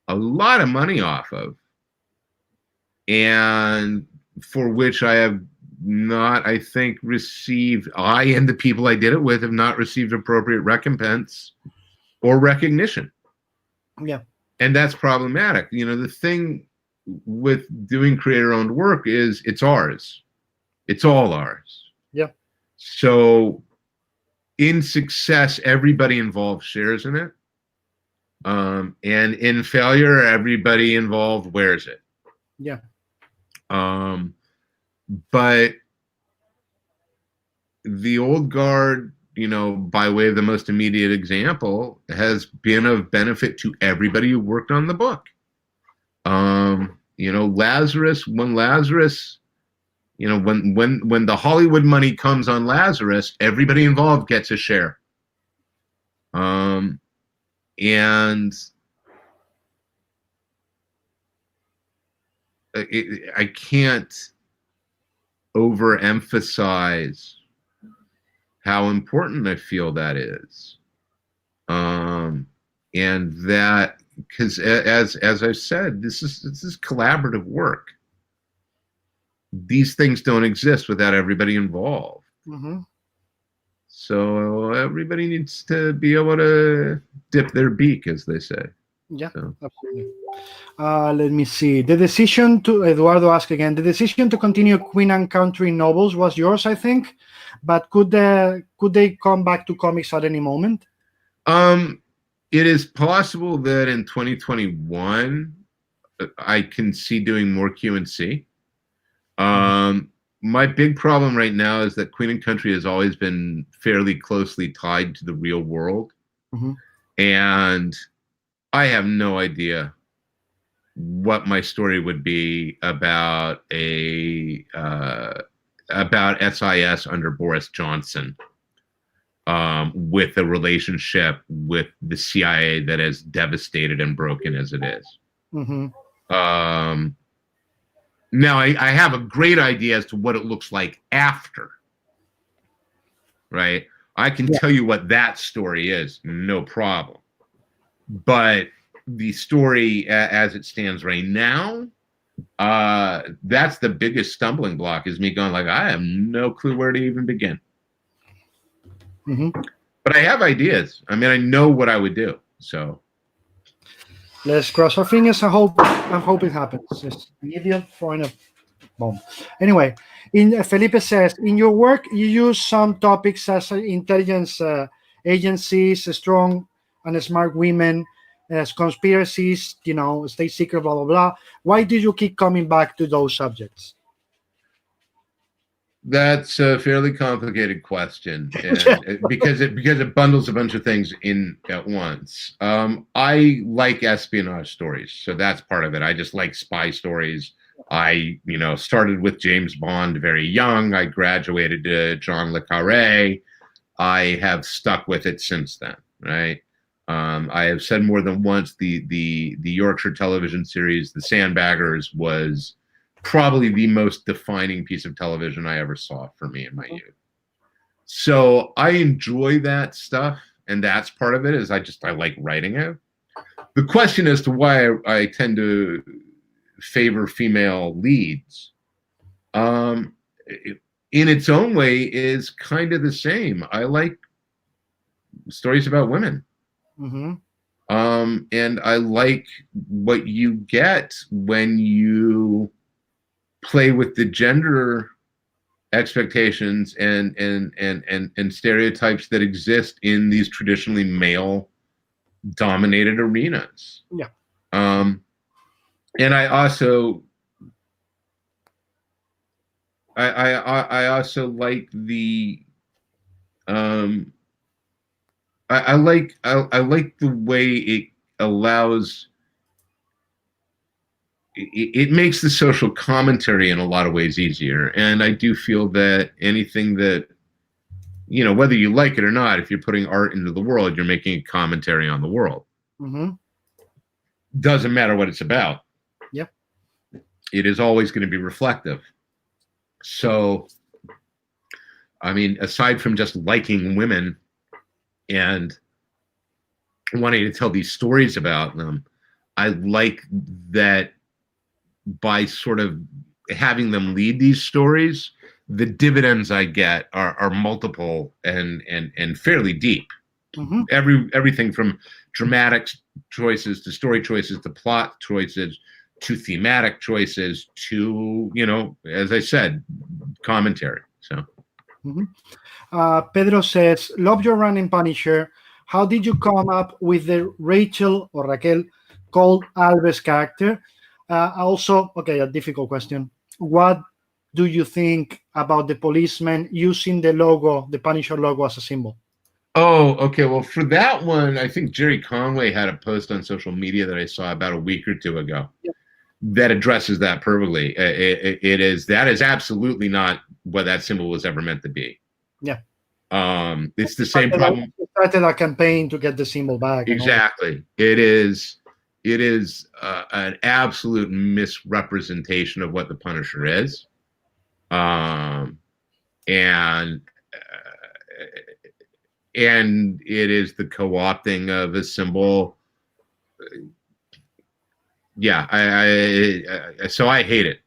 a lot of money off of, and for which I have not, I think, received, I and the people I did it with have not received appropriate recompense or recognition. Yeah. And that's problematic. You know, the thing with doing creator-owned work is it's ours. It's all ours. Yeah. So in success, everybody involved shares in it. And in failure, everybody involved wears it. Yeah. But the old guard, you know, by way of the most immediate example, has been of benefit to everybody who worked on the book. You know, Lazarus, you know, when the Hollywood money comes on Lazarus, everybody involved gets a share. And I can't overemphasize how important I feel that is. And that, because as I've said, this is collaborative work. These things don't exist without everybody involved. So everybody needs to be able to dip their beak, as they say. Yeah, So. absolutely. Let me see. The decision to Eduardo ask again. The decision to continue Queen and Country novels was yours, I think, but could they come back to comics at any moment? It is possible that in 2021 I can see doing more Q&C. My big problem right now is that Queen and Country has always been fairly closely tied to the real world, and I have no idea what my story would be about about SIS under Boris Johnson, with a relationship with the CIA that is devastated and broken as it is. Now, I have a great idea as to what it looks like after, right? I can tell you what that story is, no problem. But the story as it stands right now, that's the biggest stumbling block, is me going like, I have no clue where to even begin. But I have ideas. I mean, I know what I would do, so. Let's cross our fingers and hope it happens. It's an idiot throwing a bomb. Anyway, Felipe says, in your work, you use some topics as intelligence agencies, strong and smart women, as conspiracies, state secret, blah, blah, blah. Why do you keep coming back to those subjects? That's a fairly complicated question, and because it bundles a bunch of things in at once. I like espionage stories, so that's part of it. I just like spy stories. I started with James Bond very young. I graduated to John le Carré. I have stuck with it since then, right? I have said more than once the Yorkshire television series, The Sandbaggers, was probably the most defining piece of television I ever saw for me in my youth. So I enjoy that stuff, and that's part of it, is I like writing it. The question as to why I tend to favor female leads, in its own way, is kind of the same. I like stories about women. And I like what you get when you play with the gender expectations and stereotypes that exist in these traditionally male dominated arenas. And I also like the I like the way it allows it makes the social commentary in a lot of ways easier. And I do feel that anything that, whether you like it or not, if you're putting art into the world, you're making a commentary on the world. Doesn't matter what it's about. It is always going to be reflective. So, I mean, aside from just liking women and wanting to tell these stories about them, I like that by sort of having them lead these stories, the dividends I get are multiple and fairly deep. Everything from dramatic choices to story choices to plot choices to thematic choices to, as I said, commentary. So Pedro says, love your run in Punisher. How did you come up with the Rachel or Raquel called Alves character? Also, okay, a difficult question. What do you think about the policeman using the logo, the Punisher logo, as a symbol? Oh, okay. Well, for that one, I think Jerry Conway had a post on social media that I saw about a week or two ago that addresses that perfectly. That is absolutely not what that symbol was ever meant to be. It's the same problem. We started a campaign to get the symbol back. Exactly. It is an absolute misrepresentation of what the Punisher is, and it is the co-opting of a symbol. So I hate it.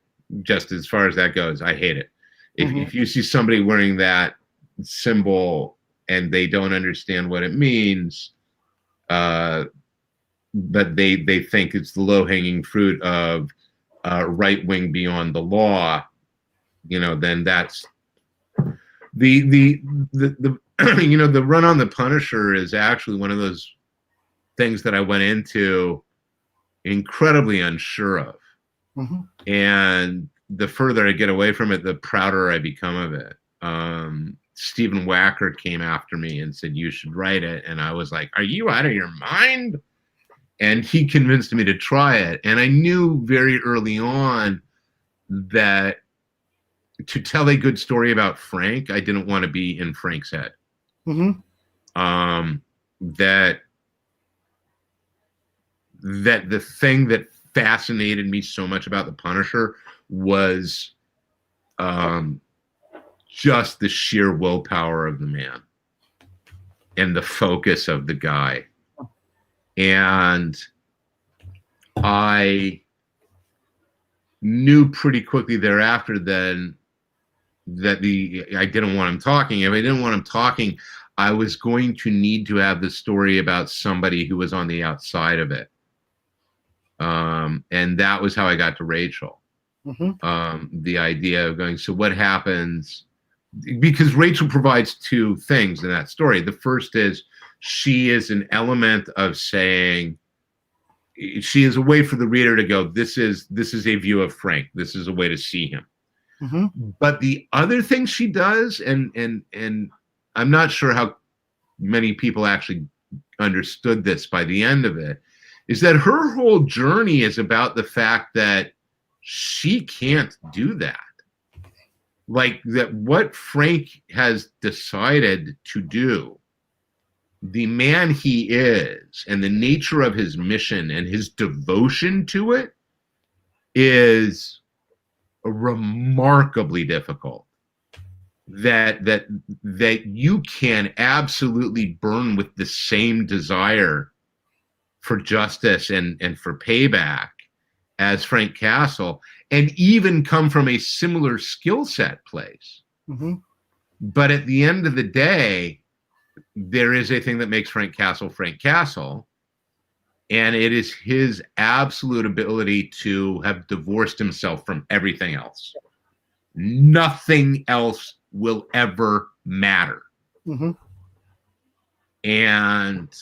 Just as far as that goes, I hate it. If you see somebody wearing that symbol and they don't understand what it means, but they think it's the low-hanging fruit of right wing beyond the law, then that's the the run on the Punisher is actually one of those things that I went into incredibly unsure of. And the further I get away from it, the prouder I become of it. Stephen Wackert came after me and said, you should write it. And I was like, are you out of your mind? And he convinced me to try it. And I knew very early on that to tell a good story about Frank, I didn't want to be in Frank's head. That the thing that fascinated me so much about the Punisher was just the sheer willpower of the man and the focus of the guy. And I knew pretty quickly thereafter then that I didn't want him talking. If I didn't want him talking, I was going to need to have the story about somebody who was on the outside of it. And that was how I got to Rachel. The idea of going, so what happens? Because Rachel provides two things in that story. The first is she is an element of saying, she is a way for the reader to go, this is a view of Frank. This is a way to see him. But the other thing she does, and I'm not sure how many people actually understood this by the end of it, is that her whole journey is about the fact that she can't do that. Like that what Frank has decided to do, the man he is and the nature of his mission and his devotion to it is remarkably difficult. That you can absolutely burn with the same desire for justice and for payback as Frank Castle, and even come from a similar skill set place. But at the end of the day, there is a thing that makes Frank Castle, and it is his absolute ability to have divorced himself from everything else. Nothing else will ever matter. And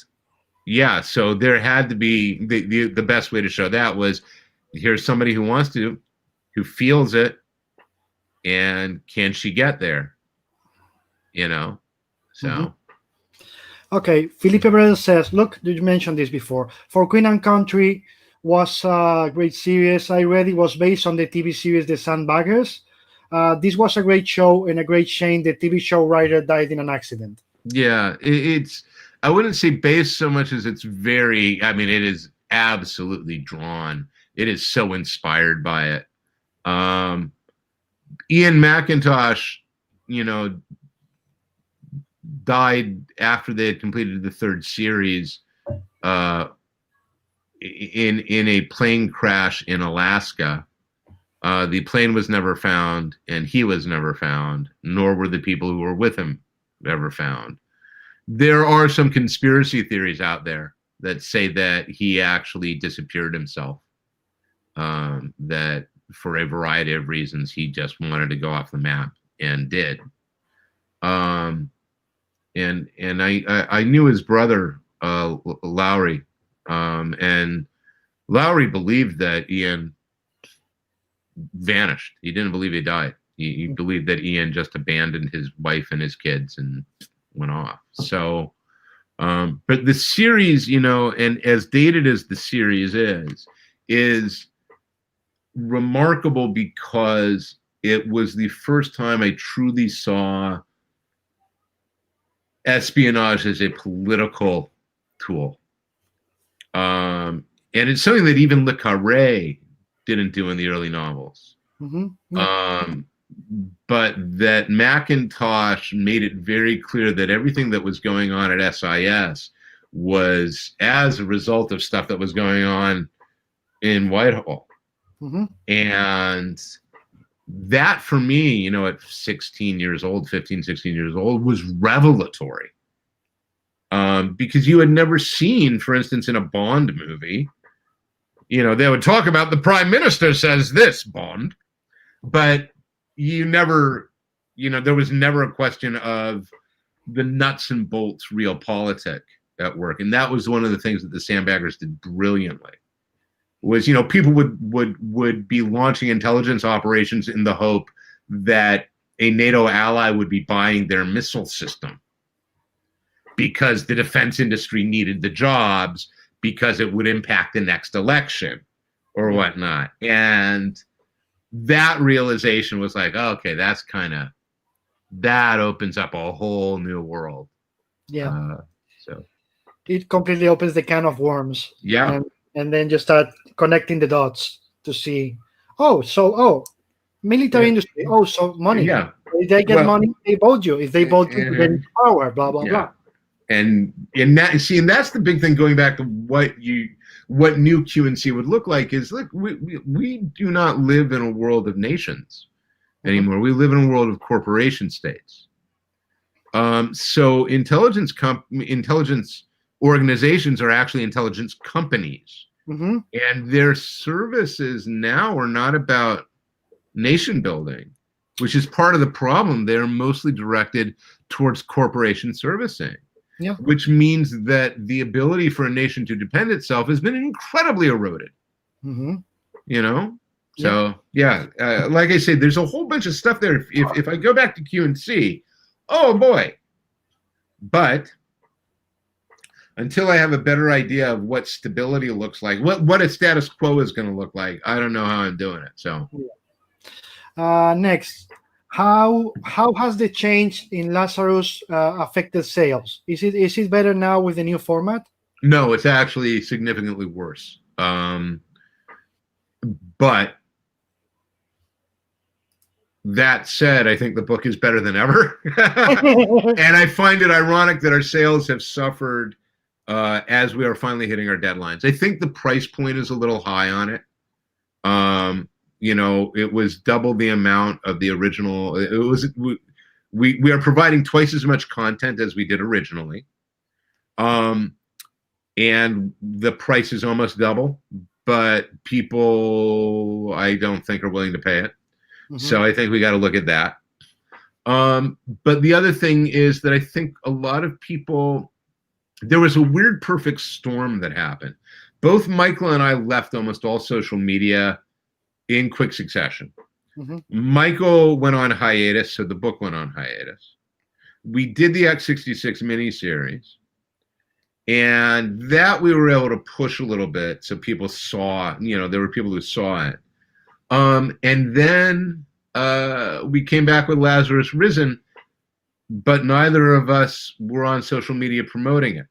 yeah, so there had to be the best way to show that was, here's somebody who wants to, who feels it, and can she get there? So. Okay, Felipe Breda says, look, you mentioned this before. For Queen and Country was a great series. I read it was based on the TV series The Sandbaggers. This was a great show and a great shame the TV show writer died in an accident. Yeah, it's I wouldn't say based so much as it's very, I mean, it is absolutely drawn. It is so inspired by it. Ian McIntosh, died after they had completed the third series in a plane crash in Alaska. The plane was never found, and he was never found, nor were the people who were with him ever found. There are some conspiracy theories out there that say that he actually disappeared himself, that for a variety of reasons he just wanted to go off the map and did. And I knew his brother, Lowry, and Lowry believed that Ian vanished. He didn't believe he died. He believed that Ian just abandoned his wife and his kids and went off. So, but the series, and as dated as the series is remarkable because it was the first time I truly saw espionage as a political tool. And it's something that even Le Carré didn't do in the early novels. But that McIntosh made it very clear that everything that was going on at SIS was as a result of stuff that was going on in Whitehall. And that for me, at 16 years old, 15, 16 years old, was revelatory. because you had never seen, for instance, in a Bond movie, they would talk about the prime minister says this, Bond, but you never, there was never a question of the nuts and bolts realpolitik at work. And that was one of the things that the Sandbaggers did brilliantly. Was, people would be launching intelligence operations in the hope that a NATO ally would be buying their missile system because the defense industry needed the jobs because it would impact the next election or whatnot. And that realization was like, oh, okay, that opens up a whole new world. Yeah. So it completely opens the can of worms. Yeah. And then you start connecting the dots to see, military industry. Oh, so money. Yeah. If they get money, they vote you. If they vote you, they get power, blah, blah, blah. And that's the big thing, going back to what new QNC would look like is, look, we do not live in a world of nations anymore. We live in a world of corporation states. So intelligence organizations are actually intelligence companies. And their services now are not about nation building, which is part of the problem. They're mostly directed towards corporation servicing. Yeah. Which means that the ability for a nation to defend itself has been incredibly eroded. So like I said, there's a whole bunch of stuff there. If I go back to QNC, oh boy. But until I have a better idea of what stability looks like, what a status quo is going to look like, I don't know how I'm doing it. So next, how has the change in Lazarus affected sales? Is it better now with the new format? No, it's actually significantly worse. But that said, I think the book is better than ever. And I find it ironic that our sales have suffered as we are finally hitting our deadlines. I think the price point is a little high on it. It was double the amount of the original. We are providing twice as much content as we did originally. And the price is almost double, but people, I don't think, are willing to pay it. So I think we got to look at that. But the other thing is that I think a lot of people, there was a weird perfect storm that happened. Both Michael and I left almost all social media in quick succession. Michael went on hiatus, so the book went on hiatus. We did the X66 miniseries, and that we were able to push a little bit so people saw, there were people who saw it. And then we came back with Lazarus Risen, but neither of us were on social media promoting it.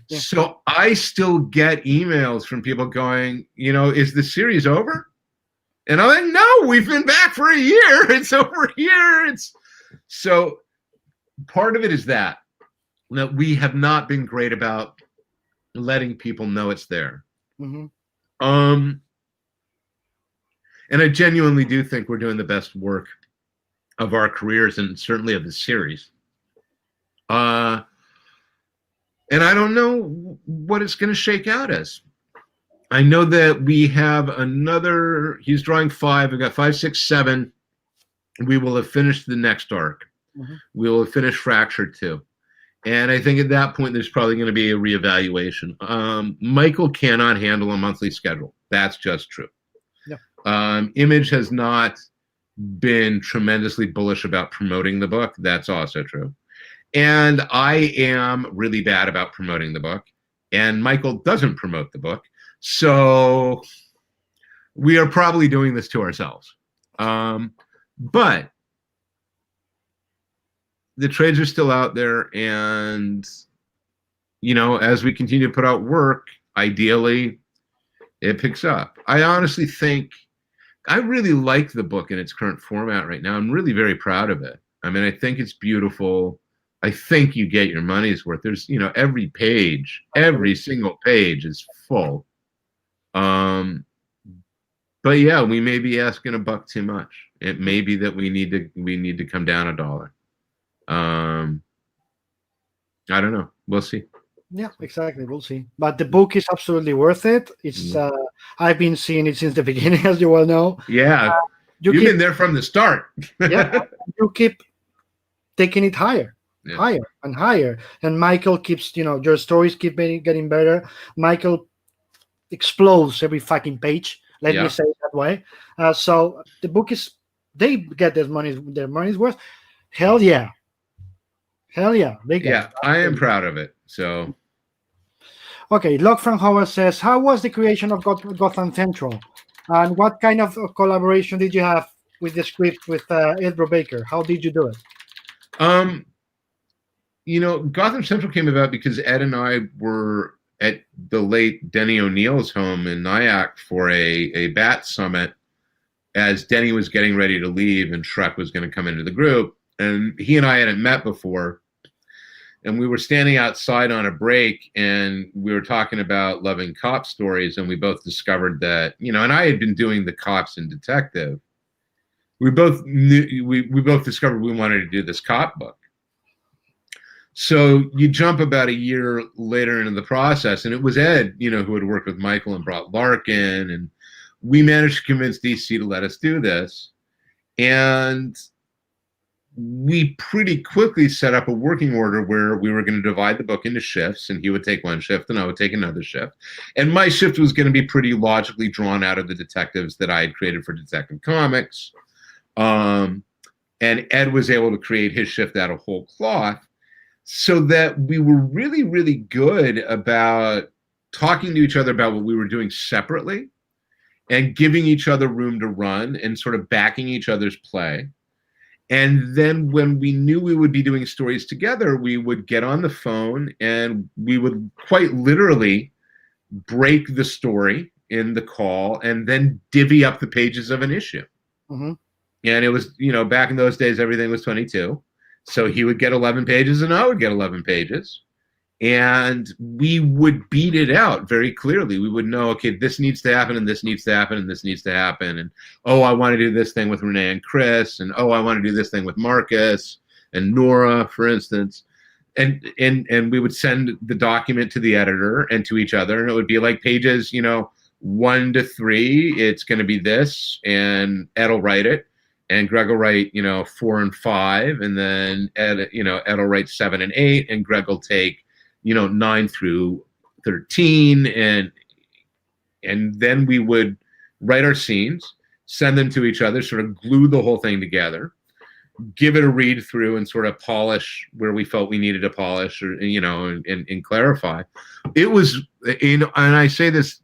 Yeah. So I still get emails from people going, is the series over? And I'm like, no, we've been back for a year. It's over here. So part of it is that we have not been great about letting people know it's there. And I genuinely do think we're doing the best work of our careers and certainly of the series. And I don't know what it's going to shake out as. I know that we have another, he's drawing 5. We've got 5, 6, 7. We will have finished the next arc. We will have finished Fracture 2. And I think at that point, there's probably going to be a reevaluation. Michael cannot handle a monthly schedule. That's just true. Image has not been tremendously bullish about promoting the book. That's also true. And I am really bad about promoting the book. And Michael doesn't promote the book. So we are probably doing this to ourselves. But the trades are still out there. And, as we continue to put out work, ideally, it picks up. I honestly think I really like the book in its current format right now. I'm really very proud of it. I mean, I think it's beautiful. I think you get your money's worth. There's, every page, every single page is full. But yeah, we may be asking $1 too much. It may be that we need to come down $1. I don't know. We'll see. Yeah, exactly. We'll see. But the book is absolutely worth it. It's I've been seeing it since the beginning, as you well know. Yeah, You you've keep been there from the start. yeah, you keep taking it higher, Yeah. higher and higher. And Michael keeps, your stories keep getting better. Michael explodes every fucking page. Let me Yeah. say it that way. So the book is, they get their money's worth. Hell yeah, hell yeah, they get Yeah, it. I am proud of it. So Okay, Locke from Howard says, how was the creation of Gotham Central? And what kind of collaboration did you have with the script with Ed Brubaker? How did you do it? Gotham Central came about because Ed and I were at the late Denny O'Neill's home in Nyack for a Bat Summit as Denny was getting ready to leave and Shrek was going to come into the group. And he and I hadn't met before. And we were standing outside on a break and we were talking about loving cop stories. And we both discovered that, and I had been doing the cops and detective. We both knew, we both discovered we wanted to do this cop book. So you jump about a year later into the process, and it was Ed, who had worked with Michael and brought Larkin, and we managed to convince DC to let us do this. And we pretty quickly set up a working order where we were going to divide the book into shifts, and he would take one shift and I would take another shift. And my shift was going to be pretty logically drawn out of the detectives that I had created for Detective Comics. And Ed was able to create his shift out of whole cloth. So that we were really, really good about talking to each other about what we were doing separately and giving each other room to run and sort of backing each other's play. And then when we knew we would be doing stories together, we would get on the phone and we would quite literally break the story in the call and then divvy up the pages of an issue. Mm-hmm. And it was, back in those days, everything was 22. So he would get 11 pages and I would get 11 pages. And we would beat it out very clearly. We would know, okay, this needs to happen and this needs to happen and this needs to happen. And, oh, I want to do this thing with Renee and Chris. And, oh, I want to do this thing with Marcus and Nora, for instance. And we would send the document to the editor and to each other. And it would be like pages, 1 to 3, it's going to be this. And Ed will write it. And Greg will write, 4 and 5, and then Ed will write 7 and 8, and Greg will take, 9 through 13, and then we would write our scenes, send them to each other, sort of glue the whole thing together, give it a read through, and sort of polish where we felt we needed to polish, or and clarify. It was, and I say this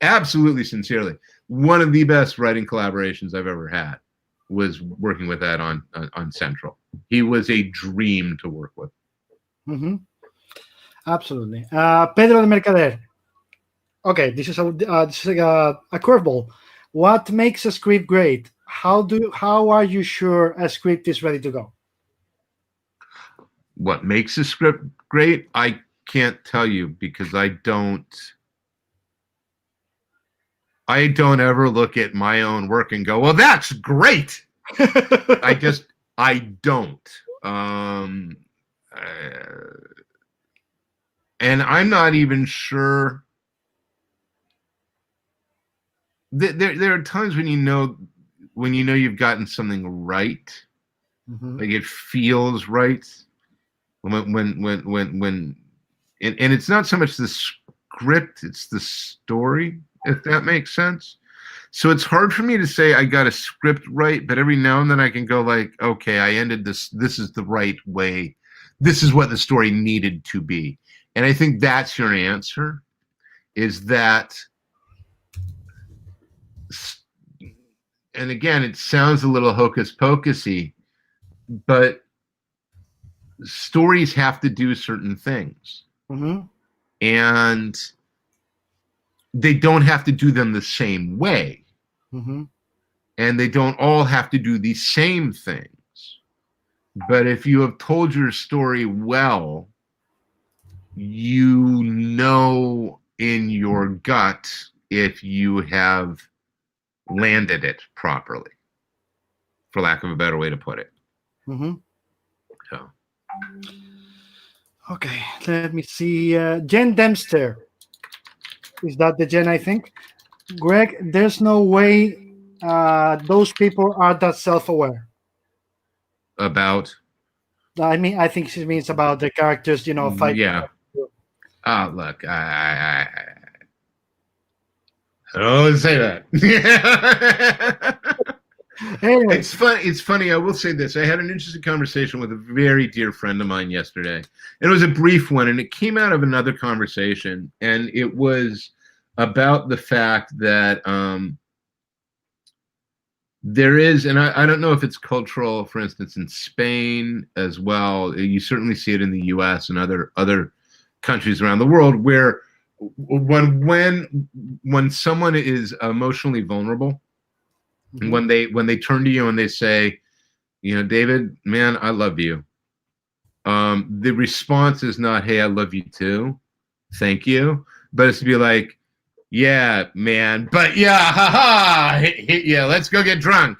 absolutely sincerely, one of the best writing collaborations I've ever had was working with Ed on Central. He was a dream to work with. Mm-hmm. Absolutely. Pedro de Mercader. Okay, this is a curveball. What makes a script great? How are you sure a script is ready to go? What makes a script great? I can't tell you because I don't ever look at my own work and go, well, that's great. I don't. And I'm not even sure. There are times when you've gotten something right, Mm-hmm. like it feels right. When and it's not so much the script, it's the story, if that makes sense. So it's hard for me to say I got a script right, but every now and then I can go like, okay, I ended this. This is the right way. This is what the story needed to be. And I think that's your answer, is that, and again, it sounds a little hocus pocusy, but stories have to do certain things. Mm-hmm. And they don't have to do them the same way. Mm-hmm. And they don't all have to do the same things. But if you have told your story well, you know in your gut if you have landed it properly, for lack of a better way to put it. Mm-hmm. So. Okay, let me see. Jen Dempster. Is that the Jen, I think? Greg, there's no way those people are that self-aware. About I mean, I think she means about the characters, fighting. yeah. Look, I don't say that. Anyway, It's fun. It's funny. I will say this. I had an interesting conversation with a very dear friend of mine yesterday. It was a brief one, and it came out of another conversation, and it was about the fact that there is, and I don't know if it's cultural, for instance, in Spain as well. You certainly see it in the U.S. and other countries around the world where when someone is emotionally vulnerable, and when they turn to you and they say, David, man, I love you. The response is not, hey, I love you too, thank you, but it's to be like, yeah, man, but yeah, haha, yeah, let's go get drunk.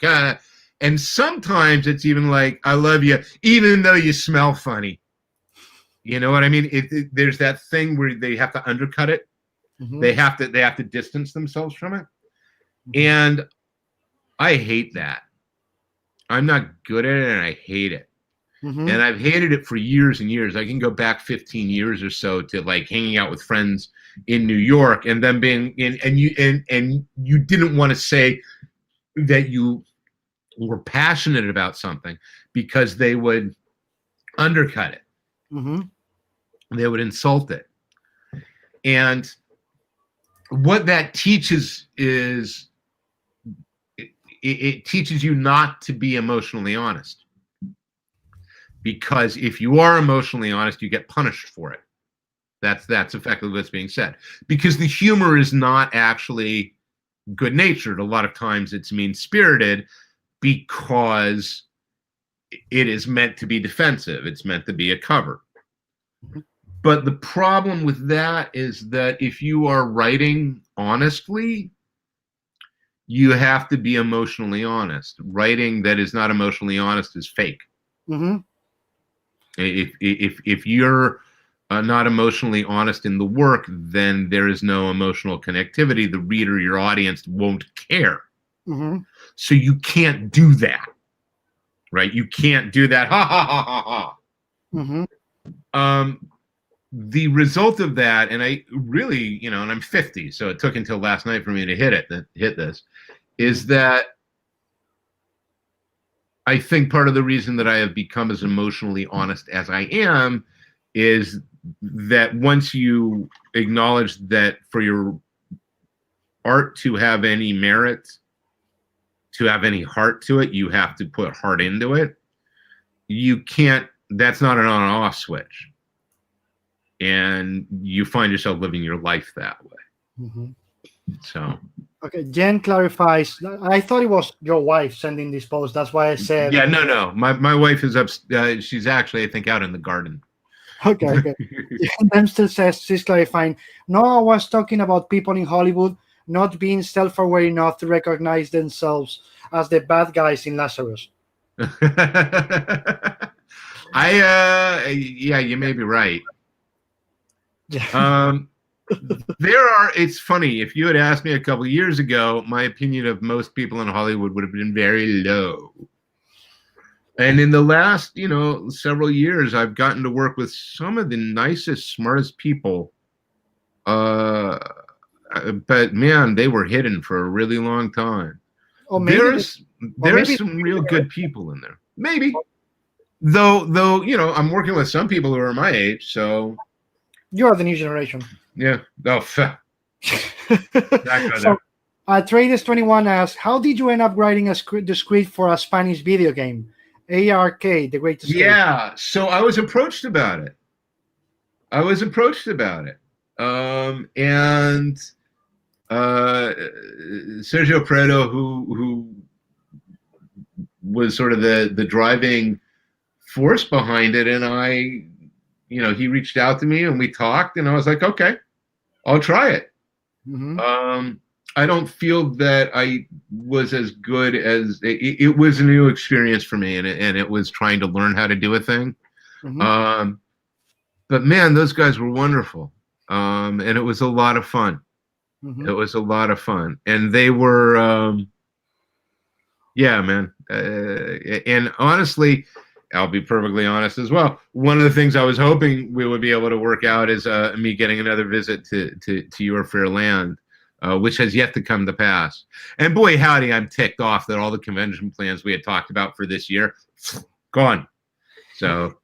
And sometimes it's even like, I love you, even though you smell funny. You know what I mean? There's that thing where they have to undercut it. They have to distance themselves from it. And I hate that. I'm not good at it, and I hate it. And I've hated it for years and years. I can go back 15 years or so to like hanging out with friends in New York, and them being in, and you didn't want to say that you were passionate about something because they would undercut it. They would insult it. And what that teaches is it teaches you not to be emotionally honest. Because if you are emotionally honest, you get punished for it. That's effectively what's being said. Because the humor is not actually good-natured. A lot of times it's mean-spirited because it is meant to be defensive. It's meant to be a cover. But the problem with that is that if you are writing honestly, you have to be emotionally honest. Writing that is not emotionally honest is fake. If you're not emotionally honest in the work, then there is no emotional connectivity. The reader, your audience, won't care. So you can't do that, right? You can't do that. Ha ha ha ha ha. The result of that, and I really, and I'm 50, so it took until last night for me to hit this, is that I think part of the reason that I have become as emotionally honest as I am is that once you acknowledge that for your art to have any merit, to have any heart to it, you have to put heart into it. You can't, that's not an on and off switch. And you find yourself living your life that way. So. Okay, Jen clarifies. I thought it was your wife sending this post. That's why I said. Yeah, no. My wife is up. She's actually, I think, out in the garden. Okay. Dempster says she's clarifying. No, I was talking about people in Hollywood not being self-aware enough to recognize themselves as the bad guys in Lazarus. Yeah, you may be right. Yeah. It's funny, if you had asked me a couple of years ago, my opinion of most people in Hollywood would have been very low. And in the last, several years, I've gotten to work with some of the nicest, smartest people. But man, they were hidden for a really long time. There's some real good people in there. Maybe. Though, I'm working with some people who are my age, so. You are the new generation. Yeah. Oh, so, Traders21 asks, how did you end up writing the script for a Spanish video game, ARK, The Great Escape? Yeah, so I was approached about it. And Sergio Prieto, who was sort of the driving force behind it, and he reached out to me and we talked, and I was like, okay, I'll try it. I don't feel that I was as good as it was a new experience for me, and it was trying to learn how to do a thing. But man, those guys were wonderful. And it was a lot of fun. Mhm. It was a lot of fun. And they were, yeah, man. And honestly, I'll be perfectly honest as well. One of the things I was hoping we would be able to work out is me getting another visit to your fair land, which has yet to come to pass. And boy, howdy, I'm ticked off that all the convention plans we had talked about for this year, gone. So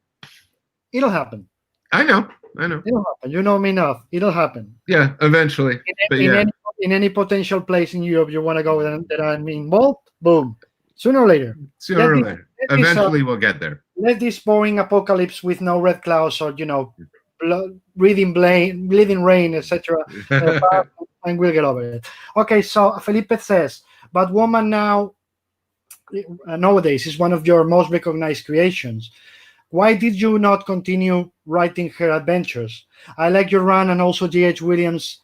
It'll happen. I know. It'll happen. You know me enough. It'll happen. Yeah, eventually. But yeah, In any potential place in Europe you want to go that I'm involved, boom. Sooner or later. sooner or later. Eventually, we'll get there. Let this boring apocalypse with no red clouds or bleeding rain, etc. And we'll get over it. Okay, so Felipe says, Batwoman nowadays is one of your most recognized creations. Why did you not continue writing her adventures? I like your run and also G.H. Williams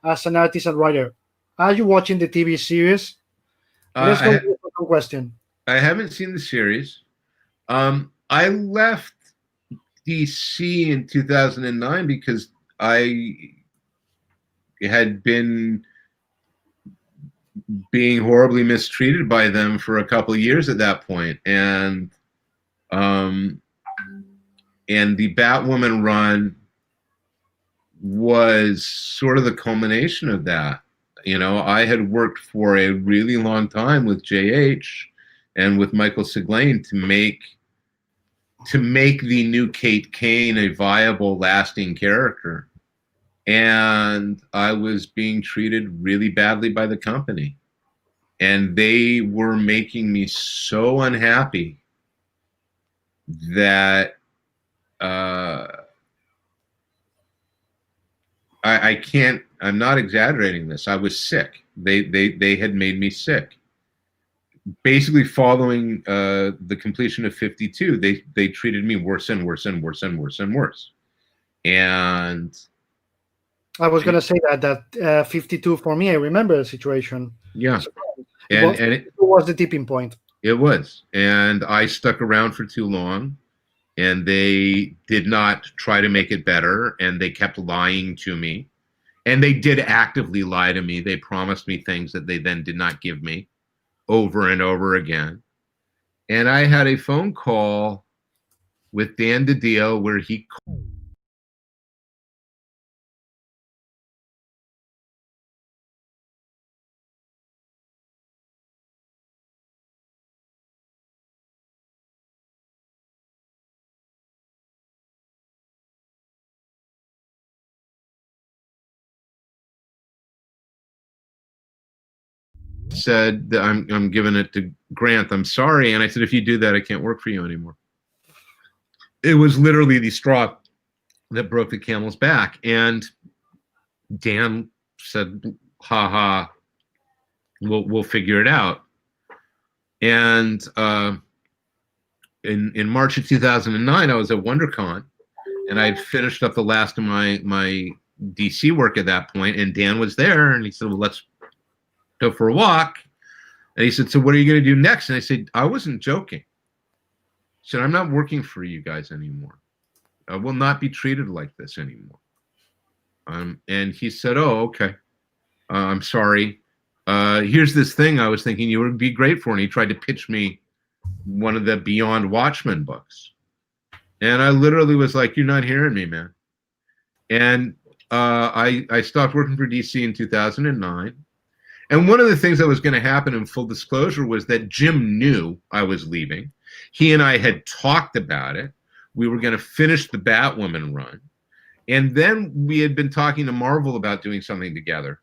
as an artist and writer. Are you watching the TV series? Let's go to the second question. I haven't seen the series. I left DC in 2009 because I had been being horribly mistreated by them for a couple of years at that point. And the Batwoman run was sort of the culmination of that. You know, I had worked for a really long time with JH and with Michael Siglain to make the new Kate Kane a viable, lasting character. And I was being treated really badly by the company. And they were making me so unhappy that I can't, I'm not exaggerating this. I was sick. They had made me sick. Basically following the completion of 52, they treated me worse and worse and worse and worse and worse. And I was going to say that 52 for me, I remember the situation. Yeah. And it was the tipping point. It was. And I stuck around for too long. And they did not try to make it better, and they kept lying to me. And they did actively lie to me. They promised me things that they then did not give me over and over again. And I had a phone call with Dan DiDio where he said that I'm giving it to Grant. I'm sorry. And I said, if you do that, I can't work for you anymore. It was literally the straw that broke the camel's back. And Dan said, ha ha, we'll figure it out. And in March of 2009, I was at WonderCon, and I'd finished up the last of my DC work at that point, and Dan was there, and he said, well, let's go for a walk. And he said, so what are you going to do next? And I said, I wasn't joking. He said, I'm not working for you guys anymore. I will not be treated like this anymore. And he said, oh, okay. I'm sorry. Here's this thing I was thinking you would be great for. And he tried to pitch me one of the Beyond Watchmen books. And I literally was like, you're not hearing me, man. And I stopped working for DC in 2009. And one of the things that was going to happen, in full disclosure, was that Jim knew I was leaving. He and I had talked about it. We were going to finish the Batwoman run. And then we had been talking to Marvel about doing something together,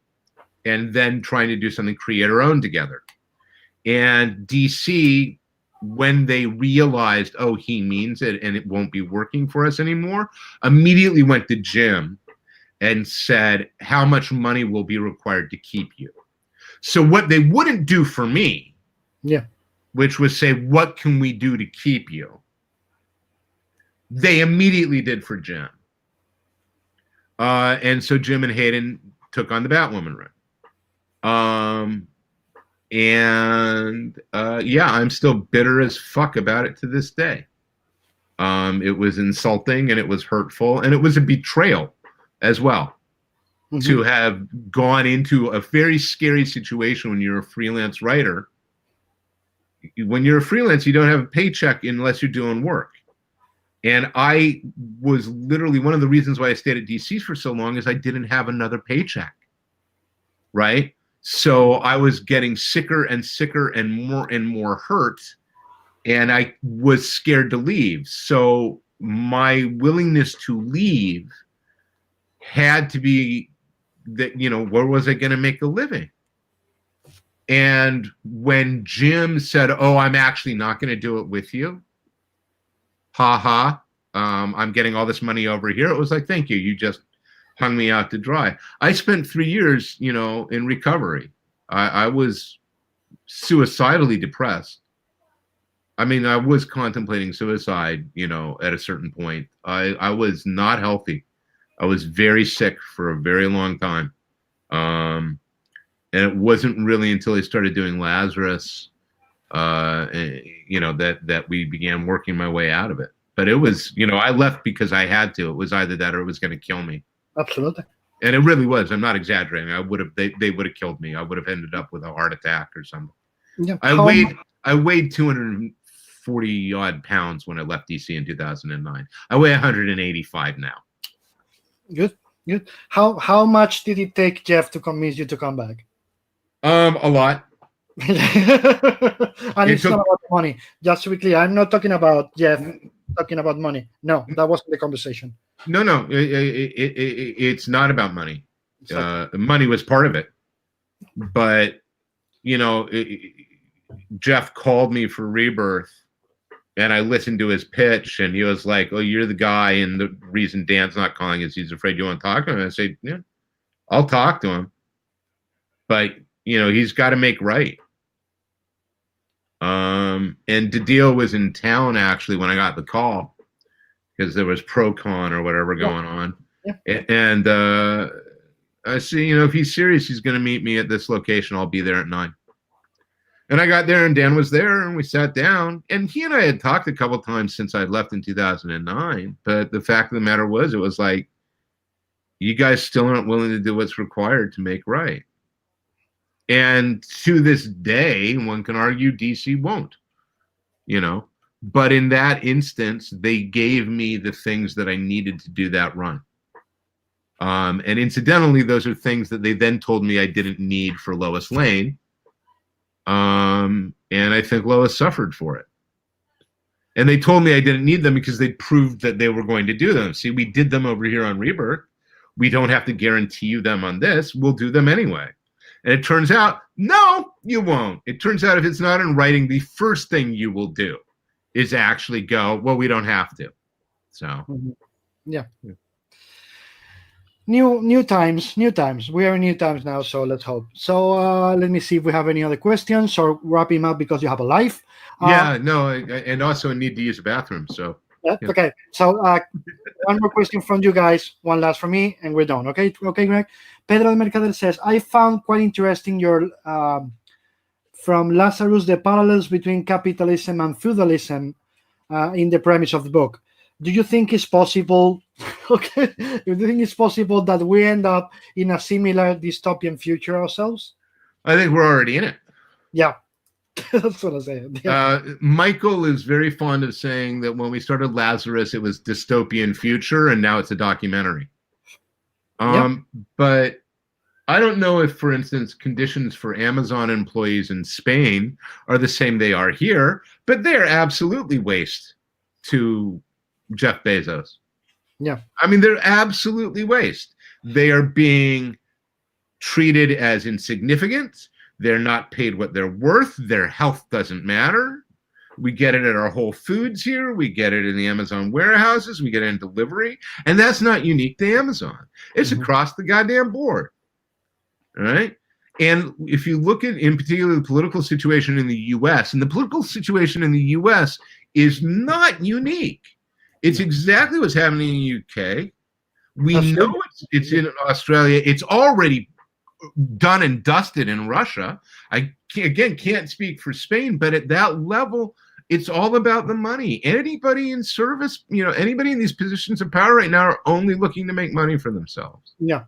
and then trying to do something creator-owned together. And DC, when they realized, oh, he means it and it won't be working for us anymore, immediately went to Jim and said, how much money will be required to keep you? So what they wouldn't do for me, which was say, what can we do to keep you? They immediately did for Jim. And so Jim and Hayden took on the Batwoman run. Yeah, I'm still bitter as fuck about it to this day. It was insulting and it was hurtful and it was a betrayal as well. Mm-hmm. To have gone into a very scary situation when you're a freelance writer. When you're a freelance, you don't have a paycheck unless you're doing work. And I was literally, one of the reasons why I stayed at DC for so long is I didn't have another paycheck, right? So I was getting sicker and sicker and more hurt, and I was scared to leave. So my willingness to leave had to be that, where was I going to make a living? And when Jim said, "Oh, I'm actually not going to do it with you," I'm getting all this money over here. It was like, thank you. You just hung me out to dry. I spent 3 years, in recovery. I was suicidally depressed. I mean, I was contemplating suicide, at a certain point. I was not healthy. I was very sick for a very long time. And it wasn't really until I started doing Lazarus, that we began working my way out of it. But it was, I left because I had to. It was either that or it was going to kill me. Absolutely. And it really was. I'm not exaggerating. They would have killed me. I would have ended up with a heart attack or something. Yeah. I weighed 240 odd pounds when I left DC in 2009. I weigh 185 now. Good. How much did it take Jeff to convince you to come back? A lot. And it's not about money. Just to be clear, I'm not talking about Jeff talking about money. No, that wasn't the conversation. No, it's not about money. Money was part of it, but Jeff called me for Rebirth, and I listened to his pitch, and he was like, "Oh, you're the guy, and the reason Dan's not calling is he's afraid you want to talk to him." And I said, "Yeah, I'll talk to him, but he's got to make right." And DiDio was in town actually when I got the call because there was ProCon or whatever going on. Yeah. And I said, if he's serious, he's going to meet me at this location. I'll be there at 9. And I got there and Dan was there and we sat down and he and I had talked a couple of times since I'd left in 2009. But the fact of the matter was, it was like, you guys still aren't willing to do what's required to make right. And to this day, one can argue DC won't, but in that instance, they gave me the things that I needed to do that run. And incidentally, those are things that they then told me I didn't need for Lois Lane. And I think Lois suffered for it. And they told me I didn't need them because they proved that they were going to do them. See, we did them over here on Rebirth. We don't have to guarantee you them on this. We'll do them anyway. And it turns out, no, you won't. It turns out if it's not in writing, the first thing you will do is actually go, well, we don't have to. So, yeah. New times. We are in new times now, so let's hope. So let me see if we have any other questions or wrapping up because you have a life. And also I need to use a bathroom. So. Yeah. Okay, so one more question from you guys, one last from me, and we're done. Okay, Greg. Pedro de Mercader says, I found quite interesting your from Lazarus the parallels between capitalism and feudalism in the premise of the book. Do you think it's possible? Okay, do you think it's possible that we end up in a similar dystopian future ourselves? I think we're already in it. Yeah. That's what I'm saying. Yeah. Michael is very fond of saying that when we started Lazarus, it was dystopian future, and now it's a documentary. But I don't know if, for instance, conditions for Amazon employees in Spain are the same they are here, but they're absolutely waste to Jeff Bezos. Yeah. I mean, they're absolutely waste. They are being treated as insignificant. They're not paid what they're worth. Their health doesn't matter. We get it at our Whole Foods here. We get it in the Amazon warehouses. We get it in delivery. And that's not unique to Amazon. It's across the goddamn board. All right? And if you look at, in particular, the political situation in the U.S., and the political situation in the U.S. is not unique. It's exactly what's happening in the U.K. We know it's in Australia. It's already done and dusted in Russia. I can't speak for Spain, but at that level, It's all about the money. Anybody in service, anybody in these positions of power right now are only looking to make money for themselves. Yeah.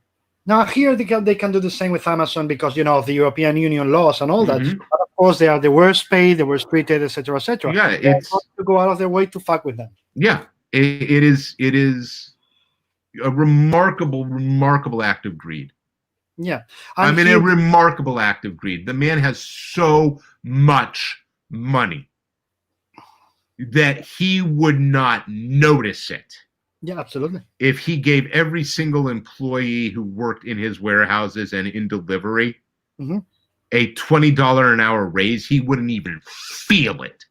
Now here they can do the same with Amazon because of the European Union laws and all that. Mhm. But of course, they are the worst paid, the worst treated, etc., etc. Yeah, They're it's going to go out of their way to fuck with them. yeah. It is a remarkable act of greed. Yeah, I mean, here, a remarkable act of greed. The man has so much money that he would not notice it. Yeah, absolutely. If he gave every single employee who worked in his warehouses and in delivery a $20 an hour raise, he wouldn't even feel it.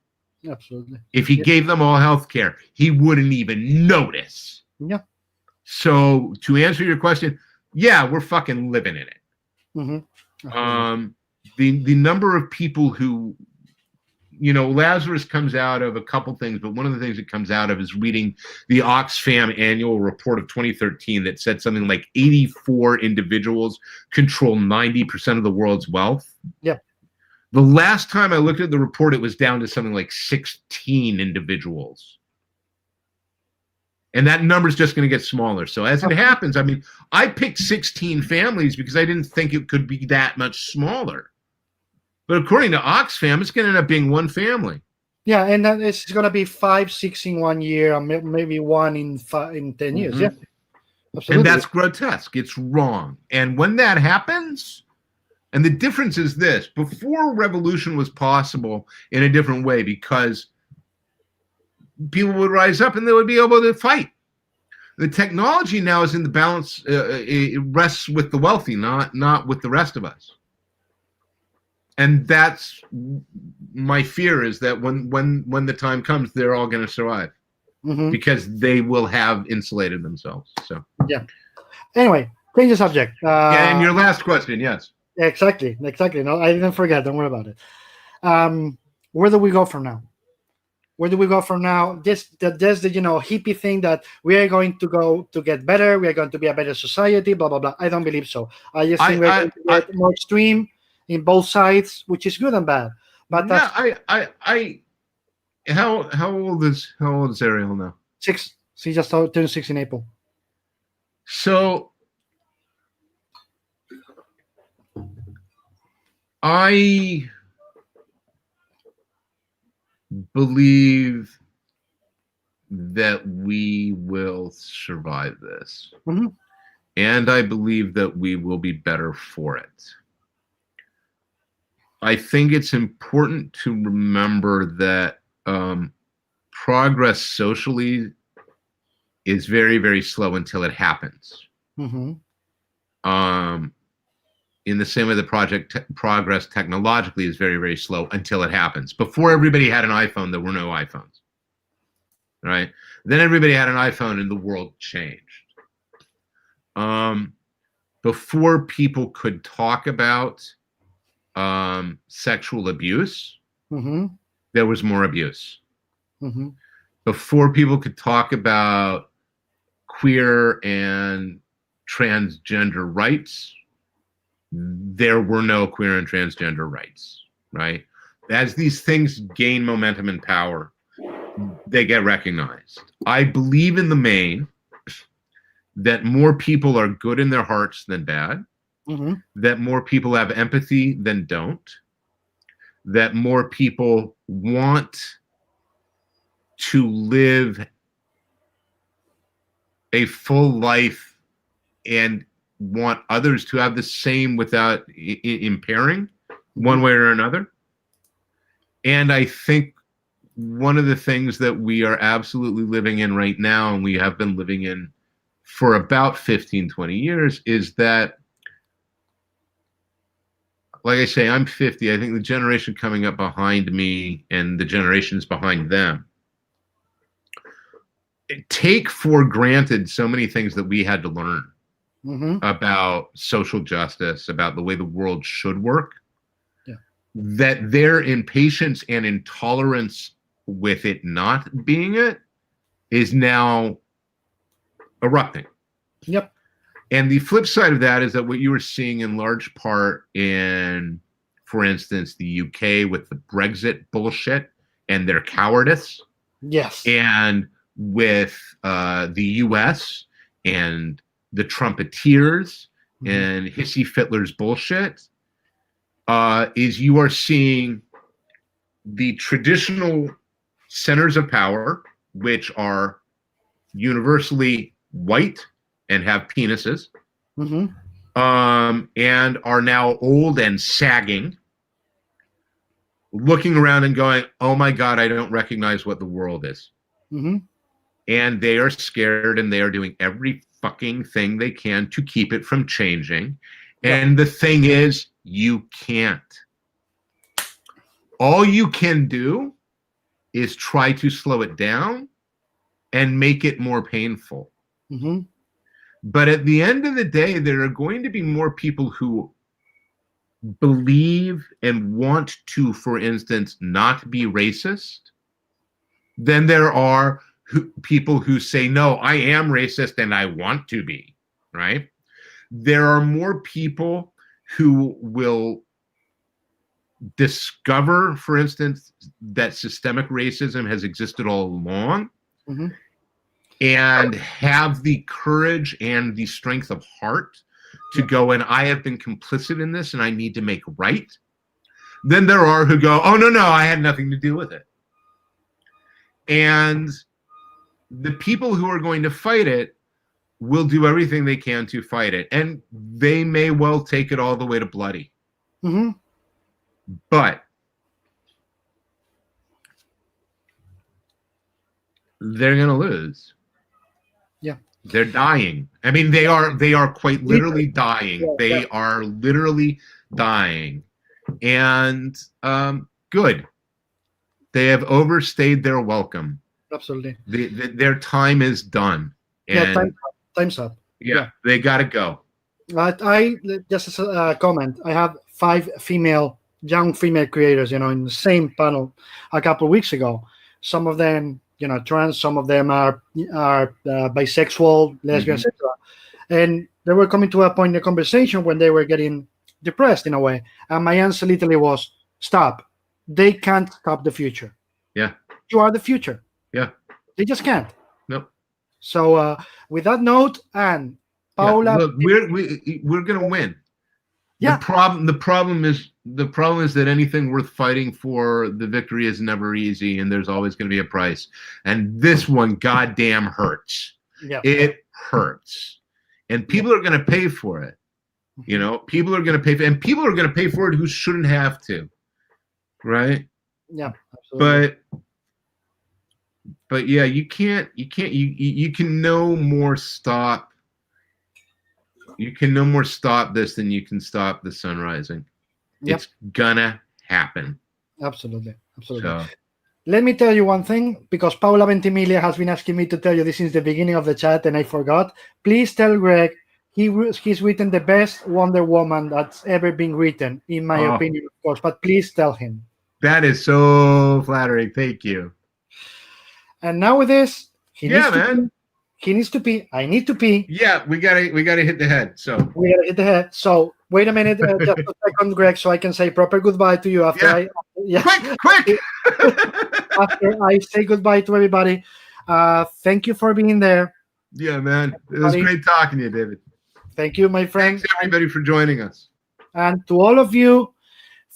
Absolutely. If he gave them all health care, he wouldn't even notice. Yeah. So to answer your question, yeah, we're fucking living in it. The number of people who, Lazarus comes out of a couple things, but one of the things it comes out of is reading the Oxfam annual report of 2013 that said something like 84 individuals control 90% of the world's wealth. Yeah. The last time I looked at the report, it was down to something like 16 individuals. And that number is just going to get smaller. So as it happens, I mean, I picked 16 families because I didn't think it could be that much smaller. But according to Oxfam, it's going to end up being one family. Yeah, and then it's going to be 5, 6 in 1 year, and maybe 1 in 10 years. Yeah, absolutely. And that's grotesque. It's wrong. And when that happens, and the difference is this: before revolution was possible in a different way, because people would rise up and they would be able to fight. The technology now is in the balance. It rests with the wealthy, not with the rest of us. And that's my fear, is that when the time comes, they're all going to survive because they will have insulated themselves. So yeah. Anyway, change the subject. And your last question, yes. Exactly. No, I didn't forget. Don't worry about it. Where do we go from now? Just the hippie thing that we are going to go to get better. We are going to be a better society. Blah blah blah. I don't believe so. I just think we're going to get more extreme in both sides, which is good and bad. But how old is Ariel now? 6. She just turned 6 in April. So I believe that we will survive this. And I believe that we will be better for it. I think it's important to remember that progress socially is very, very slow until it happens. In the same way that progress technologically is very, very slow until it happens. Before everybody had an iPhone, there were no iPhones. Right? Then everybody had an iPhone and the world changed. Before people could talk about sexual abuse, there was more abuse. Before people could talk about queer and transgender rights, there were no queer and transgender rights, right? As these things gain momentum and power, they get recognized. I believe in the main that more people are good in their hearts than bad, that more people have empathy than don't, that more people want to live a full life and want others to have the same without impairing one way or another. And I think one of the things that we are absolutely living in right now, and we have been living in for about 15, 20 years, is that, like I say, I'm 50. I think the generation coming up behind me and the generations behind them take for granted so many things that we had to learn about social justice, about the way the world should work, that their impatience and intolerance with it not being it is now erupting. And the flip side of that is that what you were seeing in large part in, for instance, the UK with the Brexit bullshit and their cowardice, Yes. and with the U.S. and the Trumpeteers and Hissy Fitler's bullshit, is you are seeing the traditional centers of power, which are universally white and have penises, and are now old and sagging, looking around and going, oh my God, I don't recognize what the world is. And they are scared, and they are doing every fucking thing they can to keep it from changing. And the thing is, you can't. All you can do is try to slow it down and make it more painful. But at the end of the day, there are going to be more people who believe and want to, for instance, not be racist than there are people who say, no, I am racist and I want to be, right? There are more people who will discover, for instance, that systemic racism has existed all along, and have the courage and the strength of heart to go, and I have been complicit in this and I need to make right. Then there are who go, oh, no, I had nothing to do with it. And the people who are going to fight it will do everything they can to fight it. And they may well take it all the way to bloody. But they're going to lose. They're dying. I mean, they are quite literally dying. They are literally dying. And good. They have overstayed their welcome. Absolutely. Their time is done. And time's up. They got to go. I just as a comment, I have 5 young female creators, in the same panel a couple of weeks ago. Some of them, trans, some of them are bisexual, lesbian, etc. And they were coming to a point in the conversation when they were getting depressed in a way. And my answer literally was, stop. They can't stop the future. You are the future. They just can't. Nope. So with that note, and Paula, look, we're gonna win. The problem is that anything worth fighting for, the victory is never easy, and there's always going to be a price. And this one goddamn hurts. It hurts, and people are going to pay for it. People are going to pay for it, and people are going to pay for it who shouldn't have to, right? Absolutely. But yeah, you can no more stop. You can no more stop this than you can stop the sun rising. It's gonna happen. Absolutely. So. Let me tell you one thing, because Paula Ventimiglia has been asking me to tell you this since the beginning of the chat, and I forgot. Please tell Greg he's written the best Wonder Woman that's ever been written, in my opinion, of course. But please tell him. That is so flattering. Thank you. And now with this, he needs to pee. I need to pee. Yeah, we gotta hit the head. So we gotta hit the head. So wait a minute, just a second, Greg, so I can say proper goodbye to you after quick. After I say goodbye to everybody. Thank you for being there. Yeah, man. It was great talking to you, David. Thank you, my friend. Thanks everybody for joining us. And to all of you,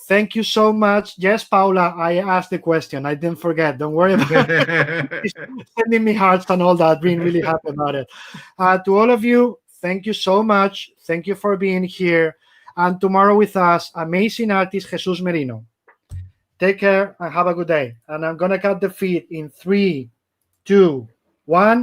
thank you so much. Yes, Paula, I asked the question. I didn't forget. Don't worry about it. Sending me hearts and all that. Being really happy about it. To all of you, thank you so much. Thank you for being here. And tomorrow with us, amazing artist Jesus Merino. Take care and have a good day. And I'm going to cut the feed in 3, 2, 1.